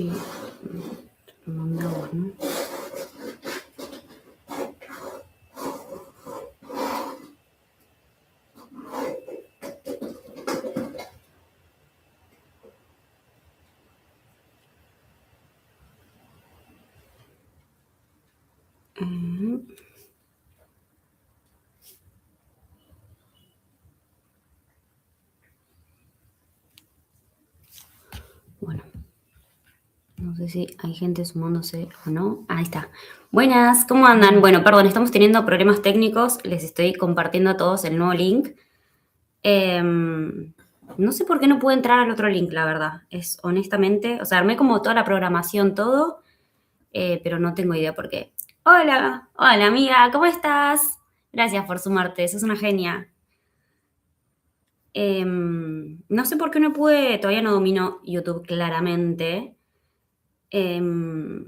Y lo mandamos, ¿no? Bueno, no sé si hay gente sumándose o no. Ahí está. Buenas, ¿cómo andan? Bueno, perdón, estamos teniendo problemas técnicos. Les estoy compartiendo a todos el nuevo link. No sé por qué no pude entrar al otro link, la verdad. Es honestamente, o sea, armé como toda la programación, todo, pero no tengo idea por qué. Hola, hola amiga, ¿cómo estás? Gracias por sumarte, sos una genia. No sé por qué no pude, todavía no domino YouTube claramente. Bueno,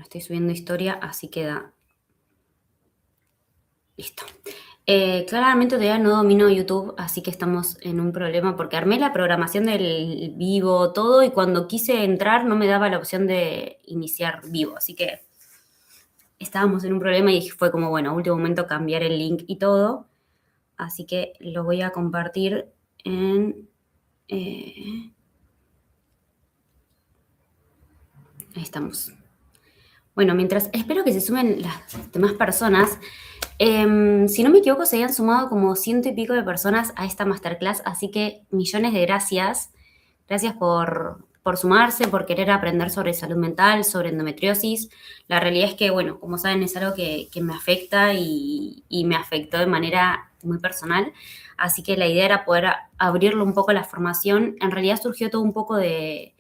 estoy subiendo historia, así queda. Listo. Claramente todavía no domino YouTube, así que estamos en un problema porque armé la programación del vivo, todo, y cuando quise entrar no me daba la opción de iniciar vivo, así que estábamos en un problema y fue como, bueno, a último momento cambiar el link y todo, así que lo voy a compartir en... ahí estamos. Bueno, mientras espero que se sumen las demás personas, si no me equivoco, se habían sumado como 100 y pico de personas a esta masterclass, así que millones de gracias. Gracias por sumarse, por querer aprender sobre salud mental, sobre endometriosis. La realidad es que, bueno, como saben, es algo que me afecta y me afectó de manera muy personal. Así que la idea era poder abrirlo un poco a la formación. En realidad surgió todo un poco de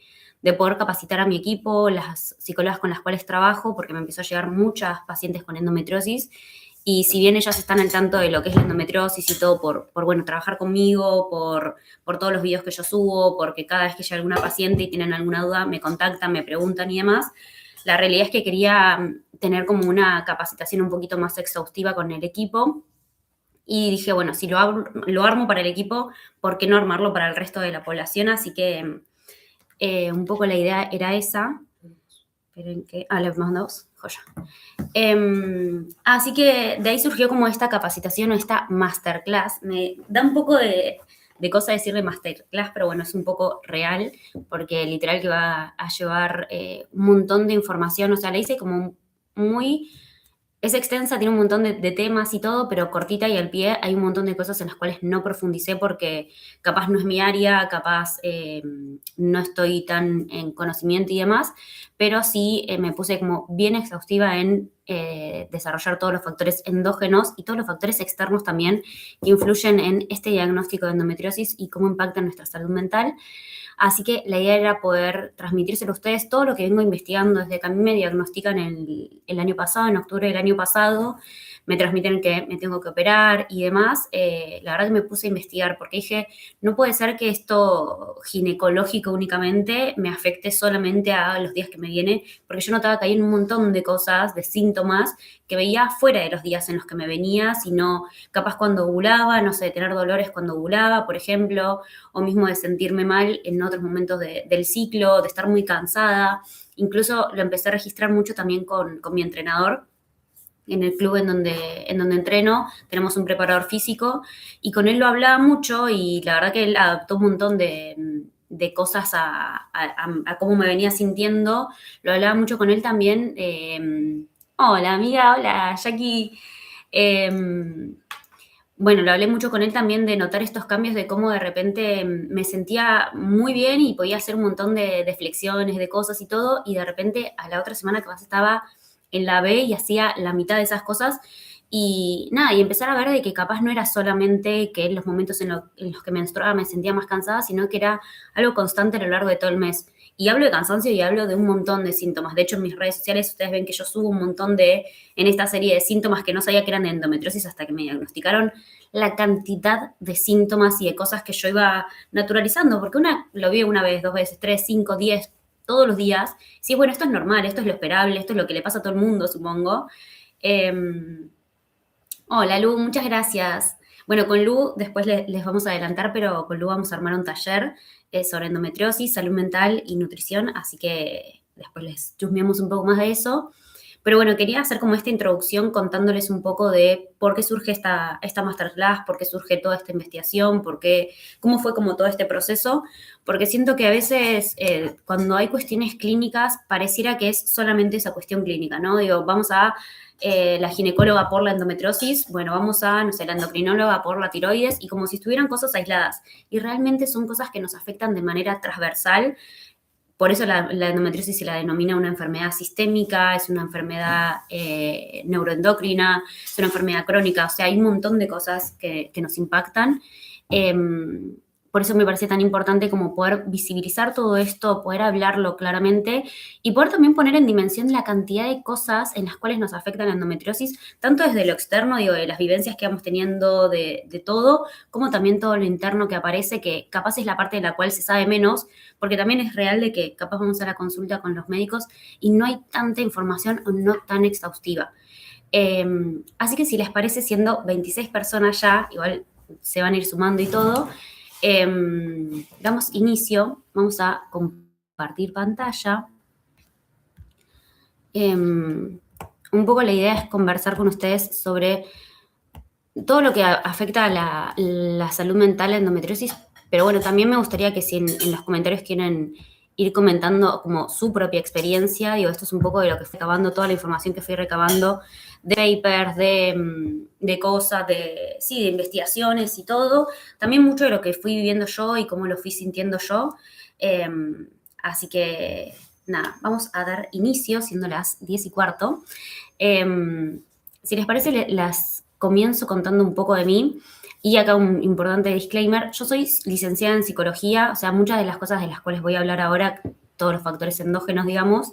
poder capacitar a mi equipo, las psicólogas con las cuales trabajo, porque me empezó a llegar muchas pacientes con endometriosis. Y si bien ellas están al tanto de lo que es la endometriosis y todo por bueno, trabajar conmigo, por todos los videos que yo subo, porque cada vez que llega alguna paciente y tienen alguna duda, me contactan, me preguntan y demás, la realidad es que quería tener como una capacitación un poquito más exhaustiva con el equipo. Y dije, bueno, si lo armo para el equipo, ¿por qué no armarlo para el resto de la población? Así que un poco la idea era esa. Esperen que... le mandamos, joya. Así que de ahí surgió como esta capacitación o esta masterclass. Me da un poco de cosa decirle masterclass, pero bueno, es un poco real, porque literal que va a llevar un montón de información. O sea, la hice como muy... Es extensa, tiene un montón de temas y todo, pero cortita y al pie hay un montón de cosas en las cuales no profundicé porque capaz no es mi área, capaz no estoy tan en conocimiento y demás, pero sí me puse como bien exhaustiva en desarrollar todos los factores endógenos y todos los factores externos también que influyen en este diagnóstico de endometriosis y cómo impactan nuestra salud mental. Así que la idea era poder transmitírselo a ustedes todo lo que vengo investigando desde que a mí me diagnostican el año pasado, en octubre del año pasado, me transmiten que me tengo que operar y demás. La verdad que me puse a investigar porque dije, no puede ser que esto ginecológico únicamente me afecte solamente a los días que me viene, porque yo notaba que hay un montón de cosas, de síntomas que veía fuera de los días en los que me venía, sino capaz cuando ovulaba, no sé, de tener dolores cuando ovulaba, por ejemplo, o mismo de sentirme mal en otros momentos del ciclo, de estar muy cansada. Incluso lo empecé a registrar mucho también con mi entrenador. En el club en donde entreno tenemos un preparador físico y con él lo hablaba mucho y la verdad que él adaptó un montón de cosas a cómo me venía sintiendo. Lo hablaba mucho con él también. Hola amiga, hola Jackie. Bueno, lo hablé mucho con él también de notar estos cambios de cómo de repente me sentía muy bien y podía hacer un montón de flexiones, de cosas y todo, y de repente a la otra semana que más estaba en la B y hacía la mitad de esas cosas y nada, y empezar a ver de que capaz no era solamente que en los momentos en los que menstruaba me sentía más cansada, sino que era algo constante a lo largo de todo el mes. Y hablo de cansancio y hablo de un montón de síntomas. De hecho, en mis redes sociales ustedes ven que yo subo un montón en esta serie de síntomas que no sabía que eran de endometriosis hasta que me diagnosticaron la cantidad de síntomas y de cosas que yo iba naturalizando, porque una lo vi una vez, dos veces, tres, cinco, 10, todos los días. Sí, bueno, esto es normal, esto es lo esperable, esto es lo que le pasa a todo el mundo, supongo. Hola, Lu, muchas gracias. Bueno, con Lu después les vamos a adelantar, pero con Lu vamos a armar un taller sobre endometriosis, salud mental y nutrición, así que después les chusmeamos un poco más de eso. Pero bueno, quería hacer como esta introducción contándoles un poco de por qué surge esta masterclass, por qué surge toda esta investigación, cómo fue como todo este proceso, porque siento que a veces cuando hay cuestiones clínicas pareciera que es solamente esa cuestión clínica, ¿no? Digo, vamos a la ginecóloga por la endometriosis, bueno, vamos a, no sé, la endocrinóloga por la tiroides, y como si estuvieran cosas aisladas. Y realmente son cosas que nos afectan de manera transversal. Por eso la endometriosis se la denomina una enfermedad sistémica, es una enfermedad neuroendocrina, es una enfermedad crónica, o sea, hay un montón de cosas que nos impactan. Eh, por eso me parece tan importante como poder visibilizar todo esto, poder hablarlo claramente y poder también poner en dimensión la cantidad de cosas en las cuales nos afecta la endometriosis, tanto desde lo externo, digo, de las vivencias que vamos teniendo de todo, como también todo lo interno que aparece, que capaz es la parte de la cual se sabe menos, porque también es real de que capaz vamos a la consulta con los médicos y no hay tanta información o no tan exhaustiva. Así que si les parece, siendo 26 personas ya, igual se van a ir sumando y todo, damos inicio, vamos a compartir pantalla. Un poco la idea es conversar con ustedes sobre todo lo que afecta a la salud mental, la endometriosis, pero bueno, también me gustaría que si en los comentarios quieren ir comentando como su propia experiencia, digo, esto es un poco de lo que fui recabando, toda la información que fui recabando de papers, de cosas, sí, de investigaciones y todo, también mucho de lo que fui viviendo yo y cómo lo fui sintiendo yo, eh, así que nada, vamos a dar inicio, siendo las 10:15. Si les parece, las comienzo contando un poco de mí. Y acá un importante disclaimer, yo soy licenciada en psicología, o sea, muchas de las cosas de las cuales voy a hablar ahora, todos los factores endógenos, digamos,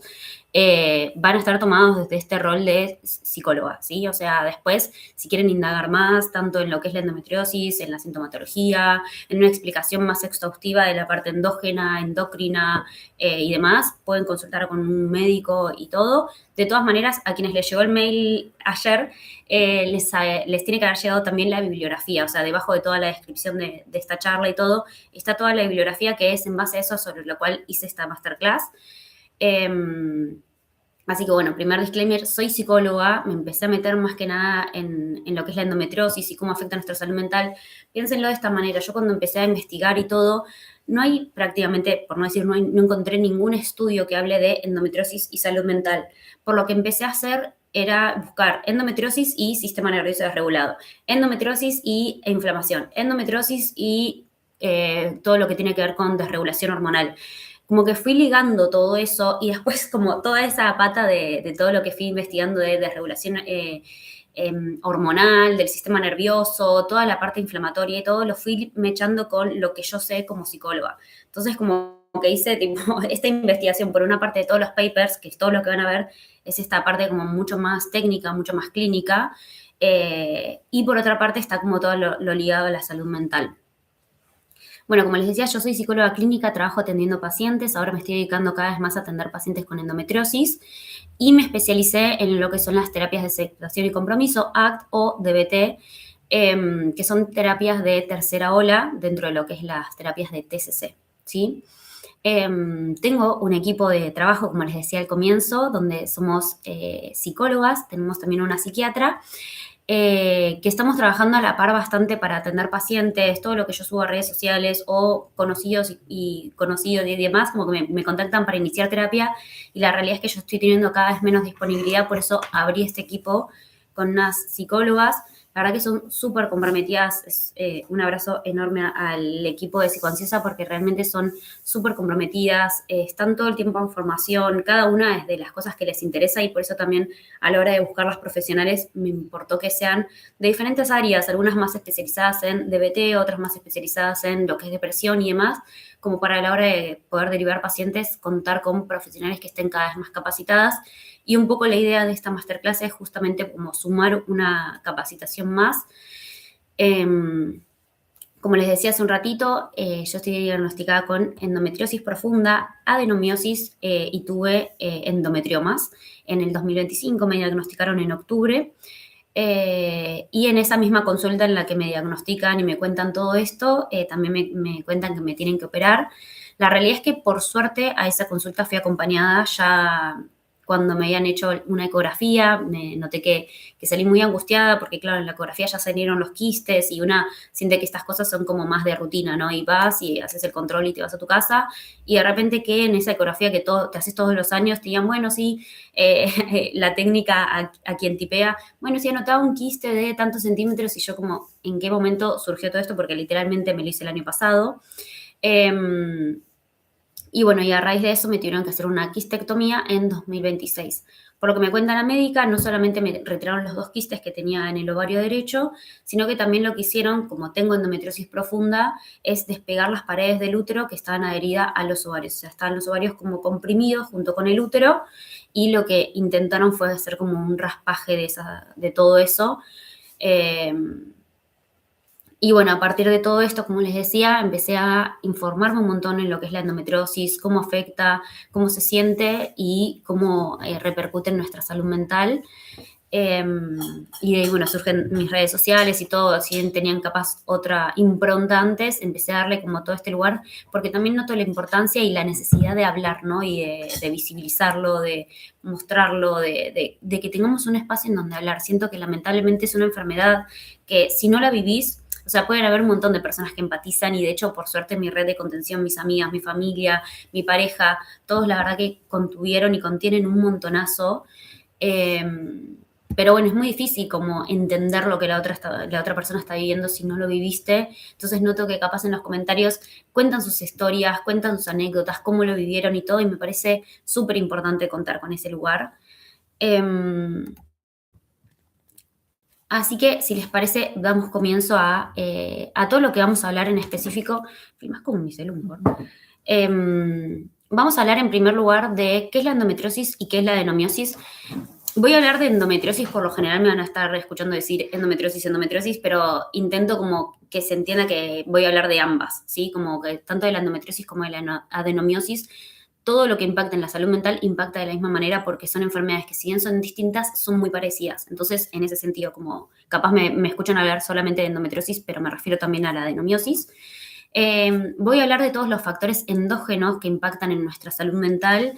van a estar tomados desde este rol de psicóloga, ¿sí? O sea, después, si quieren indagar más, tanto en lo que es la endometriosis, en la sintomatología, en una explicación más exhaustiva de la parte endógena, endocrina y demás, pueden consultar con un médico y todo. De todas maneras, a quienes les llegó el mail ayer, les tiene que haber llegado también la bibliografía, o sea, debajo de toda la descripción de esta charla y todo, está toda la bibliografía que es en base a eso sobre lo cual hice esta masterclass. Así que bueno, primer disclaimer, soy psicóloga, me empecé a meter más que nada en lo que es la endometriosis y cómo afecta a nuestra salud mental. Piénsenlo de esta manera, yo cuando empecé a investigar y todo, no hay prácticamente, por no decir, no encontré ningún estudio que hable de endometriosis y salud mental. Por lo que empecé a hacer era buscar endometriosis y sistema nervioso desregulado, endometriosis y inflamación, endometriosis y todo lo que tiene que ver con desregulación hormonal. Como que fui ligando todo eso y después como toda esa pata de todo lo que fui investigando de desregulación hormonal, del sistema nervioso, toda la parte inflamatoria y todo, lo fui mechando con lo que yo sé como psicóloga. Entonces como que hice tipo, esta investigación por una parte de todos los papers, que es todo lo que van a ver, es esta parte como mucho más técnica, mucho más clínica, y por otra parte está como todo lo ligado a la salud mental. Bueno, como les decía, yo soy psicóloga clínica, trabajo atendiendo pacientes, ahora me estoy dedicando cada vez más a atender pacientes con endometriosis y me especialicé en lo que son las terapias de aceptación y compromiso, ACT o DBT, que son terapias de tercera ola dentro de lo que es las terapias de TCC, ¿sí? Tengo un equipo de trabajo, como les decía al comienzo, donde somos psicólogas, tenemos también una psiquiatra, que estamos trabajando a la par bastante para atender pacientes, todo lo que yo subo a redes sociales o conocidos y conocidos y demás, como que me contactan para iniciar terapia y la realidad es que yo estoy teniendo cada vez menos disponibilidad, por eso abrí este equipo con unas psicólogas. La verdad que son súper comprometidas. Un abrazo enorme al equipo de Psicoansiosa porque realmente son súper comprometidas, están todo el tiempo en formación, cada una es de las cosas que les interesa y por eso también a la hora de buscar las profesionales me importó que sean de diferentes áreas, algunas más especializadas en DBT, otras más especializadas en lo que es depresión y demás, como para a la hora de poder derivar pacientes, contar con profesionales que estén cada vez más capacitadas. Y un poco la idea de esta masterclass es justamente como sumar una capacitación más. Como les decía hace un ratito, yo estoy diagnosticada con endometriosis profunda, adenomiosis y tuve endometriomas. En el 2025 me diagnosticaron en octubre. Y en esa misma consulta en la que me diagnostican y me cuentan todo esto, también me cuentan que me tienen que operar. La realidad es que por suerte a esa consulta fui acompañada ya cuando me habían hecho una ecografía, me noté que salí muy angustiada porque claro, en la ecografía ya salieron los quistes y una siente que estas cosas son como más de rutina, ¿no? Y vas y haces el control y te vas a tu casa y de repente que en esa ecografía que te haces todos los años te digan, bueno, sí, la técnica a quien tipea, bueno, sí, anotaba un quiste de tantos centímetros y yo como, ¿en qué momento surgió todo esto? Porque literalmente me lo hice el año pasado. Eh, y bueno, y a raíz de eso me tuvieron que hacer una quistectomía en 2026. Por lo que me cuenta la médica, no solamente me retiraron los 2 quistes que tenía en el ovario derecho, sino que también lo que hicieron, como tengo endometriosis profunda, es despegar las paredes del útero que estaban adheridas a los ovarios. O sea, estaban los ovarios como comprimidos junto con el útero y lo que intentaron fue hacer como un raspaje de todo eso. Eh, y bueno, a partir de todo esto, como les decía, empecé a informarme un montón en lo que es la endometriosis, cómo afecta, cómo se siente y cómo repercute en nuestra salud mental. Eh, y de ahí, bueno, surgen mis redes sociales y todo, si bien tenían capaz otra impronta antes, empecé a darle como todo este lugar, porque también noto la importancia y la necesidad de hablar, ¿no? Y de visibilizarlo, de mostrarlo, de que tengamos un espacio en donde hablar. Siento que lamentablemente es una enfermedad que si no la vivís, o sea, pueden haber un montón de personas que empatizan y de hecho, por suerte, mi red de contención, mis amigas, mi familia, mi pareja, todos la verdad que contuvieron y contienen un montonazo. Eh, pero bueno, es muy difícil como entender lo que la otra persona está viviendo si no lo viviste. Entonces noto que capaz en los comentarios cuentan sus historias, cuentan sus anécdotas, cómo lo vivieron y todo, y me parece súper importante contar con ese lugar. Eh, Así que, si les parece, damos comienzo a todo lo que vamos a hablar en específico. Filmás como mi celular. Vamos a hablar en primer lugar de qué es la endometriosis y qué es la adenomiosis. Voy a hablar de endometriosis, por lo general me van a estar escuchando decir endometriosis, endometriosis, pero intento como que se entienda que voy a hablar de ambas, ¿sí? Como que tanto de la endometriosis como de la adenomiosis, todo lo que impacta en la salud mental impacta de la misma manera porque son enfermedades que si bien son distintas, son muy parecidas. Entonces, en ese sentido, como capaz me escuchan hablar solamente de endometriosis, pero me refiero también a la adenomiosis. Voy a hablar de todos los factores endógenos que impactan en nuestra salud mental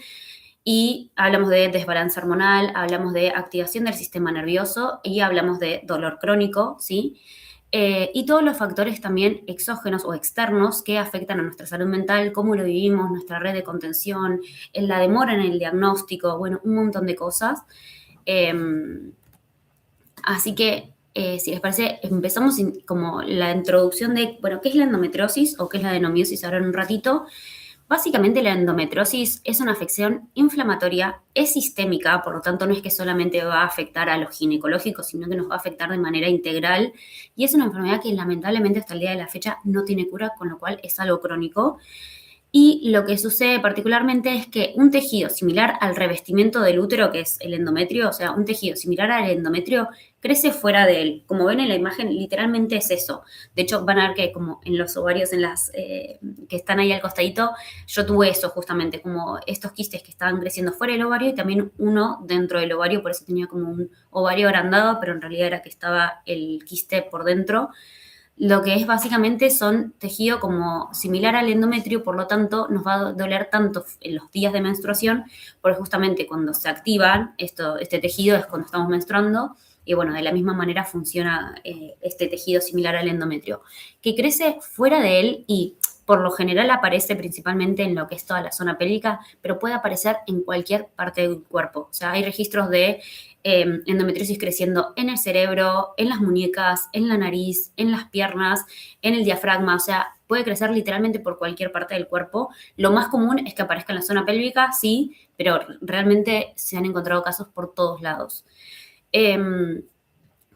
y hablamos de desbalance hormonal, hablamos de activación del sistema nervioso y hablamos de dolor crónico, ¿sí? Y todos los factores también exógenos o externos que afectan a nuestra salud mental, cómo lo vivimos, nuestra red de contención, en la demora en el diagnóstico, bueno, un montón de cosas. Eh, Así que, si les parece, empezamos como la introducción de, bueno, ¿qué es la endometriosis o qué es la adenomiosis ahora en un ratito? Básicamente la endometriosis es una afección inflamatoria, es sistémica, por lo tanto no es que solamente va a afectar a lo ginecológico, sino que nos va a afectar de manera integral y es una enfermedad que lamentablemente hasta el día de la fecha no tiene cura, con lo cual es algo crónico. Y lo que sucede particularmente es que un tejido similar al revestimiento del útero, que es el endometrio, o sea, un tejido similar al endometrio, crece fuera de él. Como ven en la imagen, literalmente es eso. De hecho, van a ver que como en los ovarios, que están ahí al costadito, yo tuve eso justamente, como estos quistes que estaban creciendo fuera del ovario y también uno dentro del ovario, por eso tenía como un ovario agrandado, pero en realidad era que estaba el quiste por dentro. Lo que es básicamente son tejido como similar al endometrio, por lo tanto nos va a doler tanto en los días de menstruación, porque justamente cuando se activan este tejido es cuando estamos menstruando, y bueno, de la misma manera funciona este tejido similar al endometrio, que crece fuera de él y por lo general aparece principalmente en lo que es toda la zona pélvica, pero puede aparecer en cualquier parte del cuerpo. O sea, hay registros de endometriosis creciendo en el cerebro, en las muñecas, en la nariz, en las piernas, en el diafragma, o sea, puede crecer literalmente por cualquier parte del cuerpo. Lo más común es que aparezca en la zona pélvica, sí, pero realmente se han encontrado casos por todos lados.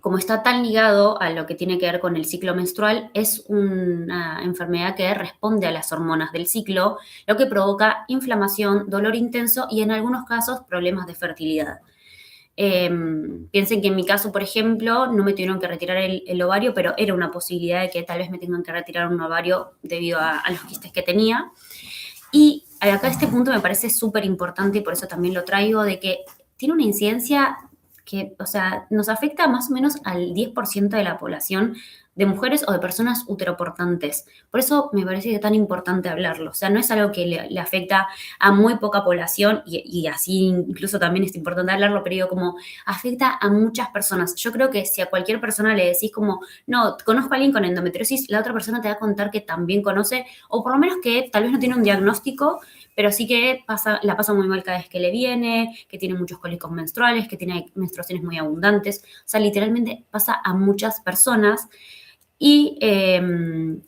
Como está tan ligado a lo que tiene que ver con el ciclo menstrual, es una enfermedad que responde a las hormonas del ciclo, lo que provoca inflamación, dolor intenso y en algunos casos problemas de fertilidad. Piensen que en mi caso, por ejemplo, no me tuvieron que retirar el ovario, pero era una posibilidad de que tal vez me tengan que retirar un ovario debido a los quistes que tenía. Y acá este punto me parece súper importante y por eso también lo traigo, de que tiene una incidencia que, o sea, nos afecta más o menos al 10% de la población de mujeres o de personas uteroportantes. Por eso me parece que es tan importante hablarlo. O sea, no es algo que le afecta a muy poca población y así incluso también es importante hablarlo, pero digo, como afecta a muchas personas. Yo creo que si a cualquier persona le decís como, no, conozco a alguien con endometriosis, la otra persona te va a contar que también conoce, o por lo menos que tal vez no tiene un diagnóstico, pero sí que la pasa muy mal cada vez que le viene, que tiene muchos cólicos menstruales, que tiene menstruaciones muy abundantes. O sea, literalmente pasa a muchas personas y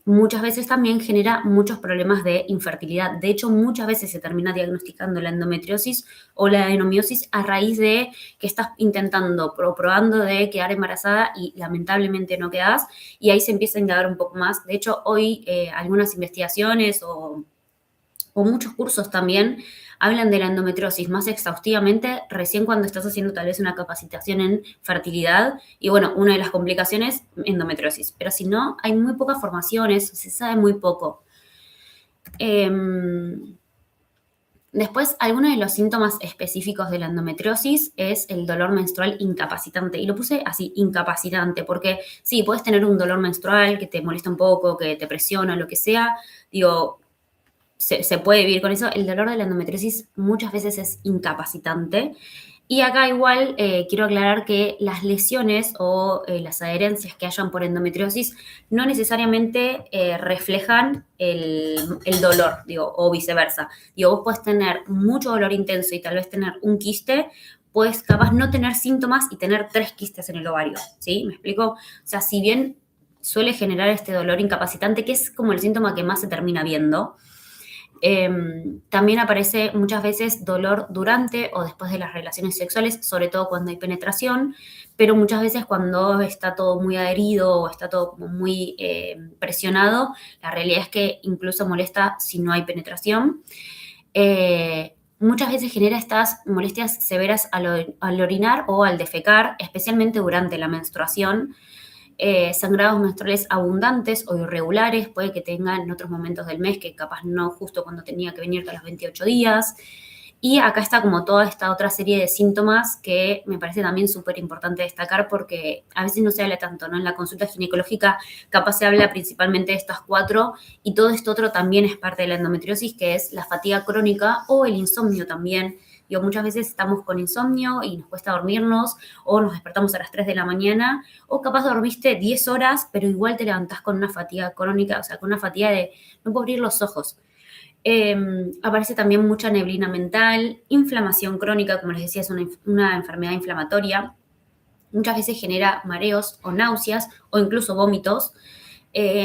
muchas veces también genera muchos problemas de infertilidad. De hecho, muchas veces se termina diagnosticando la endometriosis o la adenomiosis a raíz de que estás intentando o probando de quedar embarazada y lamentablemente no quedas, y ahí se empieza a indagar un poco más. De hecho, hoy algunas investigaciones o muchos cursos también hablan de la endometriosis más exhaustivamente recién cuando estás haciendo tal vez una capacitación en fertilidad y bueno, una de las complicaciones, endometriosis, pero si no, hay muy pocas formaciones, se sabe muy poco. Después, algunos de los síntomas específicos de la endometriosis es el dolor menstrual incapacitante. Y lo puse así, incapacitante, porque sí, puedes tener un dolor menstrual que te molesta un poco, que te presiona, lo que sea. Digo, se puede vivir con eso. El dolor de la endometriosis muchas veces es incapacitante. Y acá igual quiero aclarar que las lesiones o las adherencias que hayan por endometriosis no necesariamente reflejan el dolor, digo, o viceversa. Digo, vos puedes tener mucho dolor intenso y tal vez tener un quiste, puedes capaz no tener síntomas y tener 3 quistes en el ovario, ¿sí? ¿Me explico? O sea, si bien suele generar este dolor incapacitante, que es como el síntoma que más se termina viendo, también aparece muchas veces dolor durante o después de las relaciones sexuales, sobre todo cuando hay penetración, pero muchas veces cuando está todo muy adherido o está todo como muy presionado, la realidad es que incluso molesta si no hay penetración. Muchas veces genera estas molestias severas al orinar o al defecar, especialmente durante la menstruación. Sangrados menstruales abundantes o irregulares, puede que tengan en otros momentos del mes, que capaz no justo cuando tenía que venir a los 28 días. Y acá está como toda esta otra serie de síntomas que me parece también súper importante destacar porque a veces no se habla tanto, ¿no? En la consulta ginecológica capaz se habla principalmente de estas 4 y todo esto otro también es parte de la endometriosis, que es la fatiga crónica o el insomnio también. Digo, muchas veces estamos con insomnio y nos cuesta dormirnos o nos despertamos a las 3 de la mañana o capaz dormiste 10 horas, pero igual te levantás con una fatiga crónica, o sea, con una fatiga de no puedo abrir los ojos. Aparece también mucha neblina mental, inflamación crónica, como les decía, es una enfermedad inflamatoria. Muchas veces genera mareos o náuseas o incluso vómitos.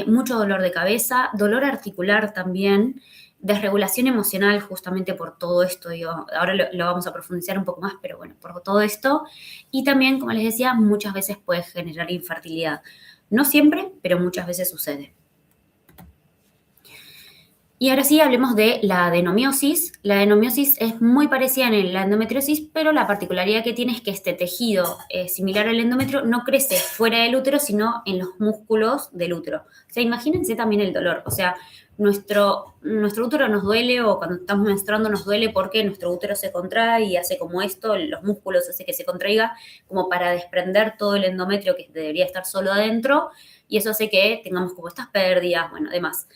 Mucho dolor de cabeza, dolor articular también, desregulación emocional justamente por todo esto. Digo, ahora lo vamos a profundizar un poco más, pero bueno, por todo esto. Y también, como les decía, muchas veces puede generar infertilidad. No siempre, pero muchas veces sucede. Y ahora sí hablemos de la adenomiosis. La adenomiosis es muy parecida en la endometriosis, pero la particularidad que tiene es que este tejido similar al endometrio no crece fuera del útero, sino en los músculos del útero. O sea, imagínense también el dolor. O sea, nuestro útero nos duele o cuando estamos menstruando nos duele porque nuestro útero se contrae y hace como esto, los músculos hace que se contraiga como para desprender todo el endometrio que debería estar solo adentro y eso hace que tengamos como estas pérdidas, bueno, demás.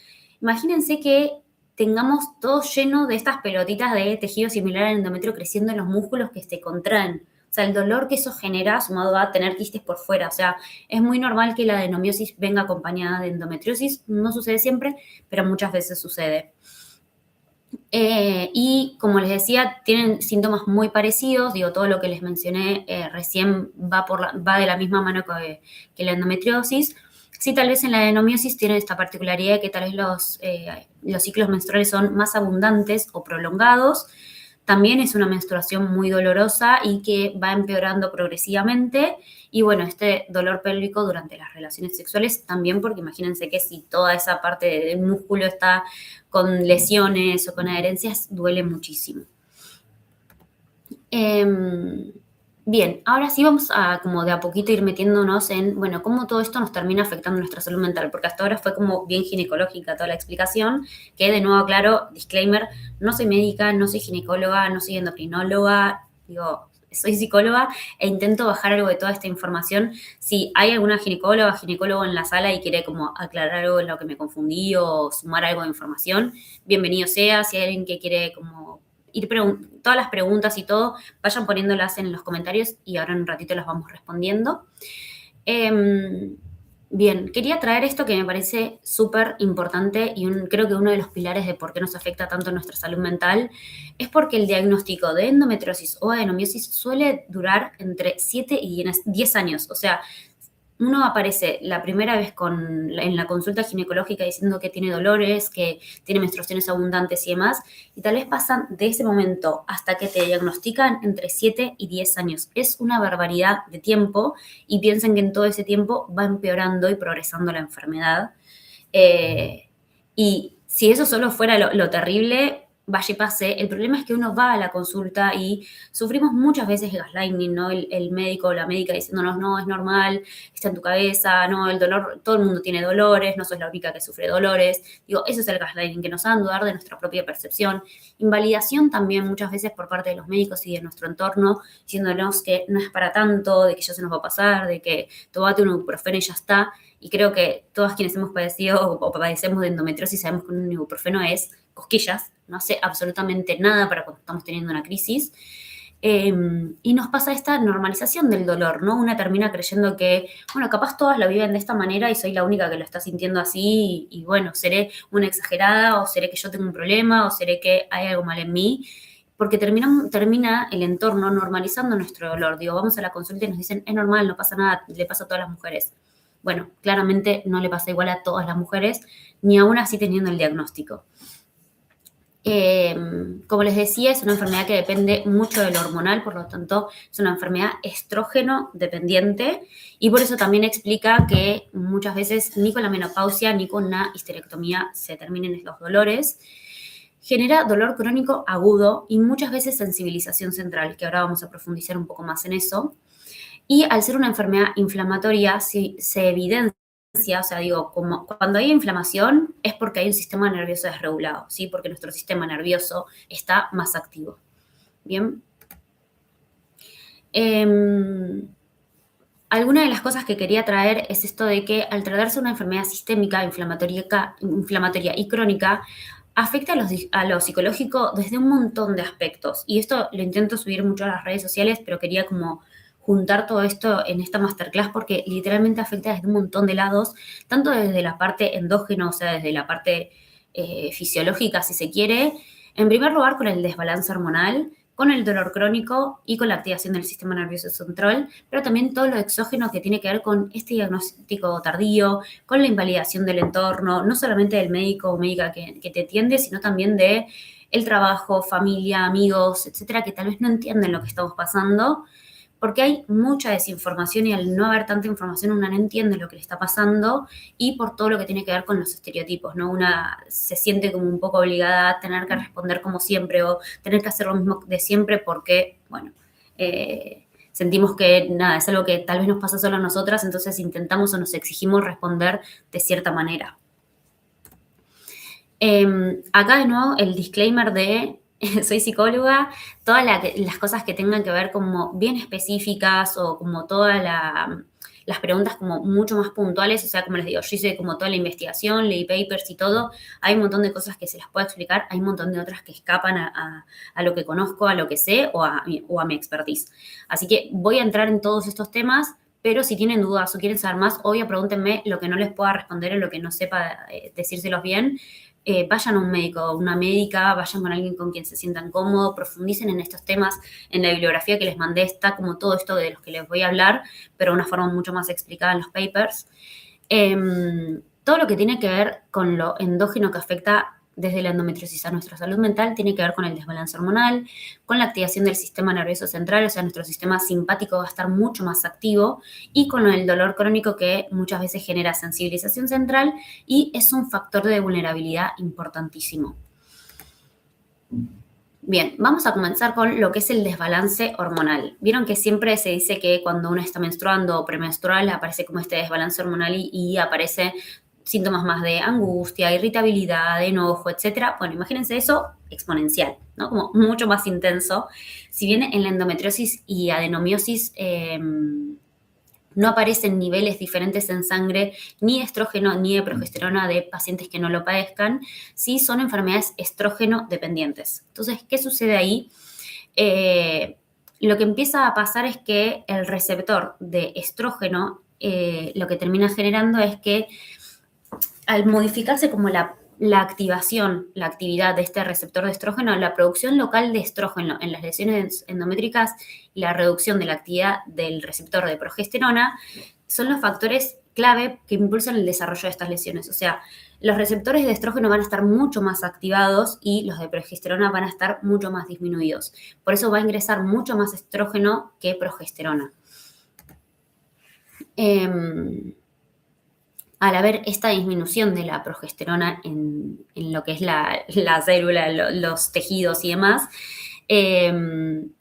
Imagínense que tengamos todo lleno de estas pelotitas de tejido similar al endometrio creciendo en los músculos que se contraen. O sea, el dolor que eso genera sumado a tener quistes por fuera. O sea, es muy normal que la adenomiosis venga acompañada de endometriosis. No sucede siempre, pero muchas veces sucede. Y como les decía, tienen síntomas muy parecidos. Digo, todo lo que les mencioné recién va de la misma mano que la endometriosis. Sí, tal vez en la adenomiosis tiene esta particularidad de que tal vez los ciclos menstruales son más abundantes o prolongados. También es una menstruación muy dolorosa y que va empeorando progresivamente. Y bueno, este dolor pélvico durante las relaciones sexuales también, porque imagínense que si toda esa parte del músculo está con lesiones o con adherencias, duele muchísimo. Bien, ahora sí vamos a como de a poquito ir metiéndonos en, bueno, cómo todo esto nos termina afectando nuestra salud mental, porque hasta ahora fue como bien ginecológica toda la explicación, que de nuevo aclaro, disclaimer, no soy médica, no soy ginecóloga, no soy endocrinóloga, digo, soy psicóloga e intento bajar algo de toda esta información. Si hay alguna ginecólogo en la sala y quiere como aclarar algo en lo que me confundí o sumar algo de información, bienvenido sea. Si hay alguien que quiere como todas las preguntas y todo, vayan poniéndolas en los comentarios y ahora en un ratito las vamos respondiendo. Bien, quería traer esto que me parece súper importante y creo que uno de los pilares de por qué nos afecta tanto nuestra salud mental es porque el diagnóstico de endometriosis o adenomiosis suele durar entre 7 y 10 años. O sea, uno aparece la primera vez en la consulta ginecológica diciendo que tiene dolores, que tiene menstruaciones abundantes y demás, y tal vez pasan de ese momento hasta que te diagnostican entre 7 y 10 años. Es una barbaridad de tiempo y piensen que en todo ese tiempo va empeorando y progresando la enfermedad. Y si eso solo fuera lo terrible, vaya y pase. El problema es que uno va a la consulta y sufrimos muchas veces gaslighting, ¿no? El médico o la médica diciéndonos, no, es normal, está en tu cabeza, no, el dolor, todo el mundo tiene dolores, no sos la única que sufre dolores. Digo, eso es el gaslighting, que nos hagan dudar de nuestra propia percepción. Invalidación también muchas veces por parte de los médicos y de nuestro entorno, diciéndonos que no es para tanto, de que ya se nos va a pasar, de que tomate un ibuprofeno y ya está. Y creo que todas quienes hemos padecido o padecemos de endometriosis sabemos que un ibuprofeno es cosquillas, no hace absolutamente nada para cuando estamos teniendo una crisis. Y nos pasa esta normalización del dolor, ¿no? Una termina creyendo que, bueno, capaz todas lo viven de esta manera y soy la única que lo está sintiendo así y bueno, seré una exagerada o seré que yo tengo un problema o seré que hay algo mal en mí. Porque termina el entorno normalizando nuestro dolor. Digo, vamos a la consulta y nos dicen, es normal, no pasa nada, le pasa a todas las mujeres. Bueno, claramente no le pasa igual a todas las mujeres, ni aún así teniendo el diagnóstico. Como les decía, es una enfermedad que depende mucho de lo hormonal, por lo tanto, es una enfermedad estrógeno dependiente y por eso también explica que muchas veces ni con la menopausia ni con una histerectomía se terminen los dolores. Genera dolor crónico agudo y muchas veces sensibilización central, que ahora vamos a profundizar un poco más en eso. Y al ser una enfermedad inflamatoria, se evidencia, o sea, digo, como cuando hay inflamación es porque hay un sistema nervioso desregulado, ¿sí? Porque nuestro sistema nervioso está más activo. Bien. Alguna de las cosas que quería traer es esto de que al tratarse una enfermedad sistémica, inflamatoria y crónica, afecta a lo psicológico desde un montón de aspectos. Y esto lo intento subir mucho a las redes sociales, pero quería como juntar todo esto en esta masterclass porque literalmente afecta desde un montón de lados, tanto desde la parte endógena, o sea, desde la parte fisiológica, si se quiere. En primer lugar, con el desbalance hormonal, con el dolor crónico y con la activación del sistema nervioso central, pero también todo lo exógeno que tiene que ver con este diagnóstico tardío, con la invalidación del entorno, no solamente del médico o médica que te atiende, sino también de el trabajo, familia, amigos, etcétera, que tal vez no entienden lo que estamos pasando, porque hay mucha desinformación y al no haber tanta información una no entiende lo que le está pasando y por todo lo que tiene que ver con los estereotipos, ¿no? Una se siente como un poco obligada a tener que responder como siempre o tener que hacer lo mismo de siempre porque, bueno, sentimos que nada, es algo que tal vez nos pasa solo a nosotras, entonces intentamos o nos exigimos responder de cierta manera. Acá de nuevo el disclaimer de soy psicóloga, todas las cosas que tengan que ver como bien específicas o como todas las preguntas como mucho más puntuales, o sea, como les digo, yo hice como toda la investigación, leí papers y todo, hay un montón de cosas que se las puedo explicar, hay un montón de otras que escapan a lo que conozco, a lo que sé o a mi expertise. Así que voy a entrar en todos estos temas, pero si tienen dudas o quieren saber más, obvio pregúntenme lo que no les pueda responder o lo que no sepa decírselos bien. Vayan a un médico, una médica, vayan con alguien con quien se sientan cómodos, profundicen en estos temas. En la bibliografía que les mandé está como todo esto de los que les voy a hablar, pero de una forma mucho más explicada en los papers. Todo lo que tiene que ver con lo endógeno que afecta desde la endometriosis a nuestra salud mental tiene que ver con el desbalance hormonal, con la activación del sistema nervioso central, o sea, nuestro sistema simpático va a estar mucho más activo y con el dolor crónico que muchas veces genera sensibilización central y es un factor de vulnerabilidad importantísimo. Bien, vamos a comenzar con lo que es el desbalance hormonal. Vieron que siempre se dice que cuando uno está menstruando o premenstrual aparece como este desbalance hormonal y aparece síntomas más de angustia, irritabilidad, enojo, etcétera. Bueno, imagínense eso exponencial, ¿no? Como mucho más intenso. Si bien en la endometriosis y adenomiosis no aparecen niveles diferentes en sangre ni de estrógeno ni de progesterona de pacientes que no lo padezcan, sí son enfermedades estrógeno dependientes. Entonces, ¿qué sucede ahí? Lo que empieza a pasar es que el receptor de estrógeno lo que termina generando es que al modificarse como la activación, la actividad de este receptor de estrógeno, la producción local de estrógeno en las lesiones endométricas y la reducción de la actividad del receptor de progesterona son los factores clave que impulsan el desarrollo de estas lesiones. O sea, los receptores de estrógeno van a estar mucho más activados y los de progesterona van a estar mucho más disminuidos. Por eso va a ingresar mucho más estrógeno que progesterona. Al haber esta disminución de la progesterona en lo que es la célula, los tejidos y demás,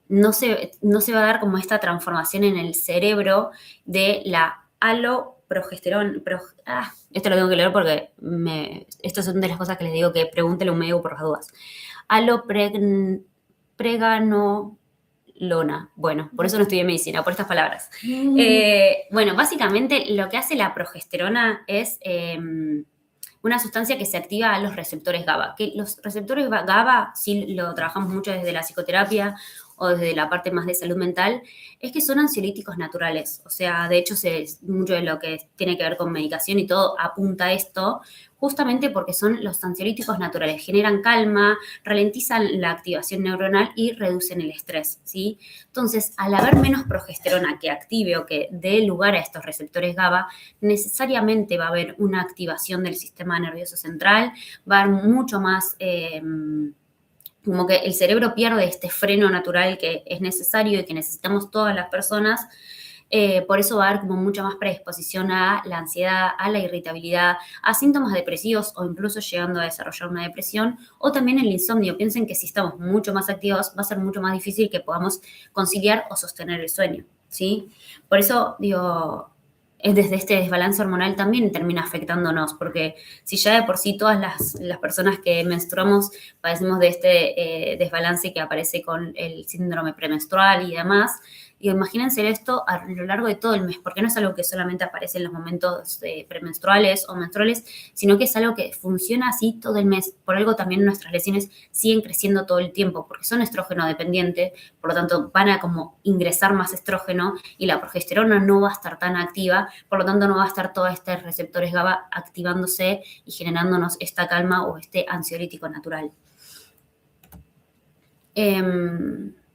no se va a dar como esta transformación en el cerebro de la aloprogesterona. Esto lo tengo que leer porque esto es una de las cosas que les digo que pregúntele a un médico por las dudas. Alopreganolona. Bueno, por eso no estudié medicina, por estas palabras. Bueno, básicamente lo que hace la progesterona es una sustancia que se activa a los receptores GABA. Que los receptores GABA, sí lo trabajamos mucho desde la psicoterapia o desde la parte más de salud mental, es que son ansiolíticos naturales. O sea, de hecho, mucho de lo que tiene que ver con medicación y todo apunta a esto, justamente porque son los ansiolíticos naturales. Generan calma, ralentizan la activación neuronal y reducen el estrés, ¿sí? Entonces, al haber menos progesterona que active o que dé lugar a estos receptores GABA, necesariamente va a haber una activación del sistema nervioso central, va a haber mucho más como que el cerebro pierde este freno natural que es necesario y que necesitamos todas las personas. Por eso va a haber como mucha más predisposición a la ansiedad, a la irritabilidad, a síntomas depresivos o incluso llegando a desarrollar una depresión, o también el insomnio. Piensen que si estamos mucho más activos va a ser mucho más difícil que podamos conciliar o sostener el sueño, ¿sí? Por eso, digo, desde este desbalance hormonal también termina afectándonos, porque si ya de por sí todas las personas que menstruamos padecemos de este desbalance que aparece con el síndrome premenstrual y demás, y imagínense esto a lo largo de todo el mes, porque no es algo que solamente aparece en los momentos premenstruales o menstruales, sino que es algo que funciona así todo el mes. Por algo también nuestras lesiones siguen creciendo todo el tiempo, porque son estrógeno dependientes, por lo tanto van a como ingresar más estrógeno y la progesterona no va a estar tan activa, por lo tanto no va a estar todos estos receptores GABA activándose y generándonos esta calma o este ansiolítico natural.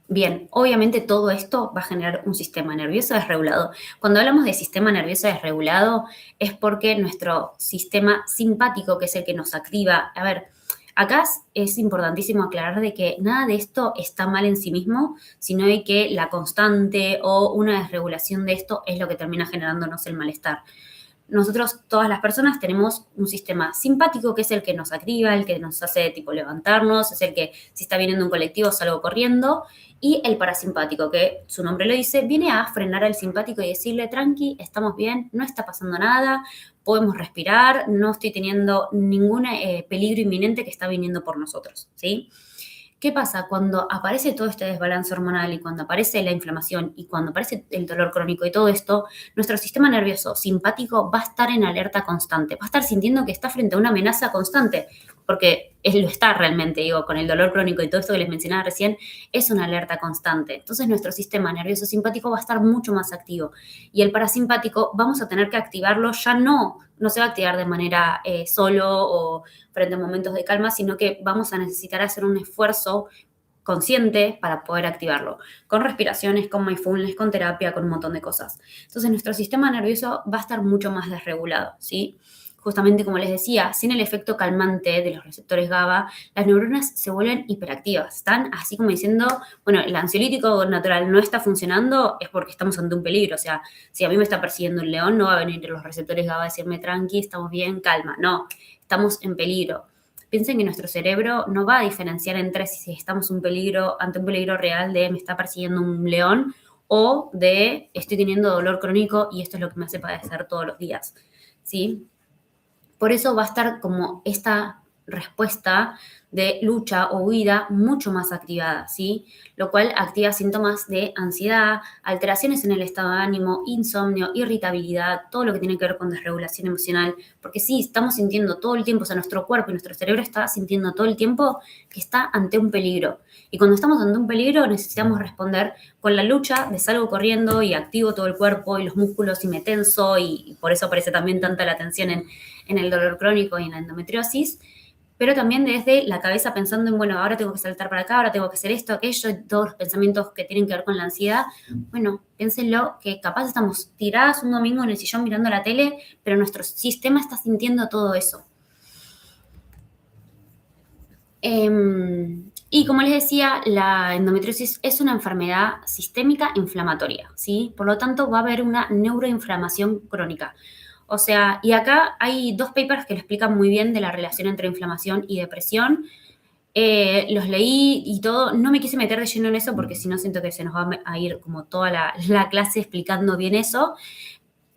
Bien, obviamente todo esto va a generar un sistema nervioso desregulado. Cuando hablamos de sistema nervioso desregulado es porque nuestro sistema simpático, que es el que nos activa, a ver, acá es importantísimo aclarar de que nada de esto está mal en sí mismo, sino de que la constante o una desregulación de esto es lo que termina generándonos el malestar. Nosotros, todas las personas, tenemos un sistema simpático que es el que nos activa, el que nos hace tipo levantarnos, es el que si está viniendo un colectivo salgo corriendo, y el parasimpático, que su nombre lo dice, viene a frenar al simpático y decirle, tranqui, estamos bien, no está pasando nada, podemos respirar, no estoy teniendo ningún peligro inminente que está viniendo por nosotros, ¿sí? ¿Qué pasa? Cuando aparece todo este desbalance hormonal y cuando aparece la inflamación y cuando aparece el dolor crónico y todo esto, nuestro sistema nervioso simpático va a estar en alerta constante, va a estar sintiendo que está frente a una amenaza constante, porque él lo está realmente, digo, con el dolor crónico y todo esto que les mencionaba recién, es una alerta constante. Entonces nuestro sistema nervioso simpático va a estar mucho más activo y el parasimpático vamos a tener que activarlo, ya no se va a activar de manera solo o frente a momentos de calma, sino que vamos a necesitar hacer un esfuerzo consciente para poder activarlo, con respiraciones, con mindfulness, con terapia, con un montón de cosas. Entonces nuestro sistema nervioso va a estar mucho más desregulado, ¿sí? Justamente como les decía, sin el efecto calmante de los receptores GABA, las neuronas se vuelven hiperactivas. Están así como diciendo, bueno, el ansiolítico natural no está funcionando, es porque estamos ante un peligro. O sea, si a mí me está persiguiendo un león, no va a venir los receptores GABA a decirme, tranqui, estamos bien, calma. No, estamos en peligro. Piensen que nuestro cerebro no va a diferenciar entre si estamos ante un peligro real de me está persiguiendo un león o de estoy teniendo dolor crónico y esto es lo que me hace padecer todos los días, ¿sí? Por eso va a estar como esta respuesta de lucha o huida mucho más activada, ¿sí? Lo cual activa síntomas de ansiedad, alteraciones en el estado de ánimo, insomnio, irritabilidad, todo lo que tiene que ver con desregulación emocional, porque sí, estamos sintiendo todo el tiempo, o sea, nuestro cuerpo y nuestro cerebro está sintiendo todo el tiempo que está ante un peligro. Y cuando estamos ante un peligro necesitamos responder con la lucha de salgo corriendo y activo todo el cuerpo y los músculos y me tenso y por eso aparece también tanta la tensión en el dolor crónico y en la endometriosis, pero también desde la cabeza pensando en, bueno, ahora tengo que saltar para acá, ahora tengo que hacer esto, aquello, todos los pensamientos que tienen que ver con la ansiedad. Bueno, piénsenlo que capaz estamos tiradas un domingo en el sillón mirando la tele, pero nuestro sistema está sintiendo todo eso. Y como les decía, la endometriosis es una enfermedad sistémica inflamatoria, ¿sí? Por lo tanto, va a haber una neuroinflamación crónica. O sea, y acá hay 2 papers que lo explican muy bien de la relación entre inflamación y depresión. Los leí y todo, no me quise meter de lleno en eso porque si no siento que se nos va a ir como toda la clase explicando bien eso.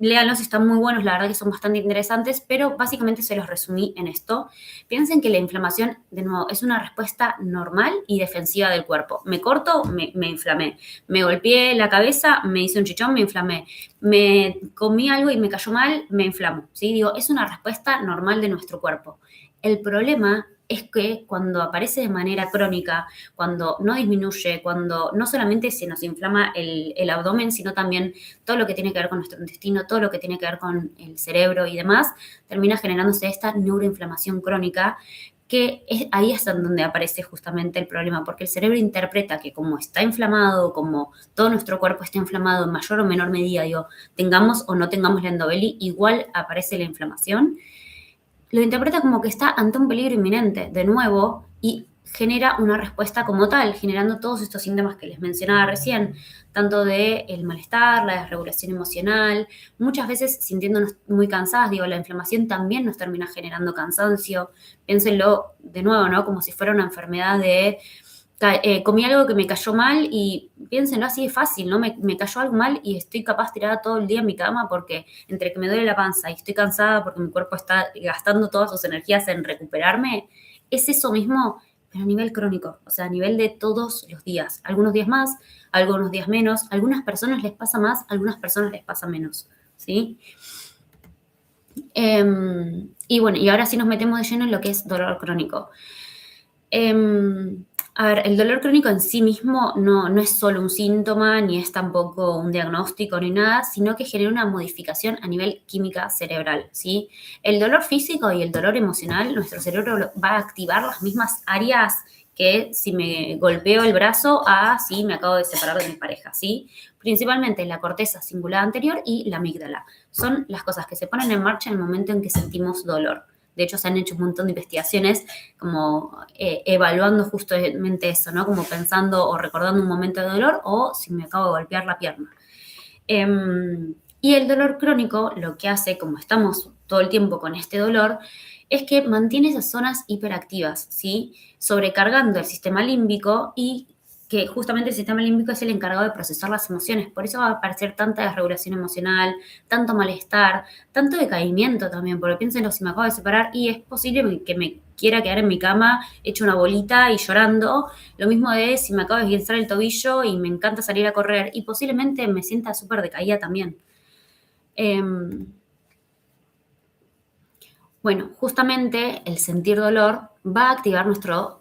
Léanlos, están muy buenos, la verdad que son bastante interesantes, pero básicamente se los resumí en esto. Piensen que la inflamación, de nuevo, es una respuesta normal y defensiva del cuerpo. Me corto, me inflamé. Me golpeé la cabeza, me hice un chichón, me inflamé. Me comí algo y me cayó mal, me inflamo. ¿Sí? Digo, es una respuesta normal de nuestro cuerpo. El problema es que cuando aparece de manera crónica, cuando no disminuye, cuando no solamente se nos inflama el abdomen, sino también todo lo que tiene que ver con nuestro intestino, todo lo que tiene que ver con el cerebro y demás, termina generándose esta neuroinflamación crónica que ahí es donde aparece justamente el problema, porque el cerebro interpreta que como está inflamado, como todo nuestro cuerpo está inflamado en mayor o menor medida, digo, tengamos o no tengamos la endoveli, igual aparece la inflamación, lo interpreta como que está ante un peligro inminente, de nuevo, y genera una respuesta como tal, generando todos estos síntomas que les mencionaba recién, tanto de el malestar, la desregulación emocional, muchas veces sintiéndonos muy cansadas, digo, la inflamación también nos termina generando cansancio, piénsenlo de nuevo, ¿no? Como si fuera una enfermedad de comí algo que me cayó mal y piénsenlo así de fácil, ¿no? Me cayó algo mal y estoy capaz tirada todo el día en mi cama porque entre que me duele la panza y estoy cansada porque mi cuerpo está gastando todas sus energías en recuperarme, es eso mismo, pero a nivel crónico, o sea, a nivel de todos los días. Algunos días más, algunos días menos, a algunas personas les pasa más, a algunas personas les pasa menos, ¿sí? Y bueno, y ahora sí nos metemos de lleno en lo que es dolor crónico. A ver, el dolor crónico en sí mismo no es solo un síntoma, ni es tampoco un diagnóstico ni nada, sino que genera una modificación a nivel química cerebral, ¿sí? El dolor físico y el dolor emocional, nuestro cerebro va a activar las mismas áreas que si me golpeo el brazo si me acabo de separar de mi pareja, ¿sí? Principalmente la corteza cingulada anterior y la amígdala. Son las cosas que se ponen en marcha en el momento en que sentimos dolor. De hecho, se han hecho un montón de investigaciones como evaluando justamente eso, ¿no? Como pensando o recordando un momento de dolor o si me acabo de golpear la pierna. Y el dolor crónico lo que hace, como estamos todo el tiempo con este dolor, es que mantiene esas zonas hiperactivas, ¿sí? Sobrecargando el sistema límbico y que justamente el sistema límbico es el encargado de procesar las emociones. Por eso va a aparecer tanta desregulación emocional, tanto malestar, tanto decaimiento también, porque piénsenlo, si me acabo de separar y es posible que me quiera quedar en mi cama hecho una bolita y llorando. Lo mismo de si me acabo de esguinzar el tobillo y me encanta salir a correr y posiblemente me sienta súper decaída también. Bueno, justamente el sentir dolor va a activar nuestro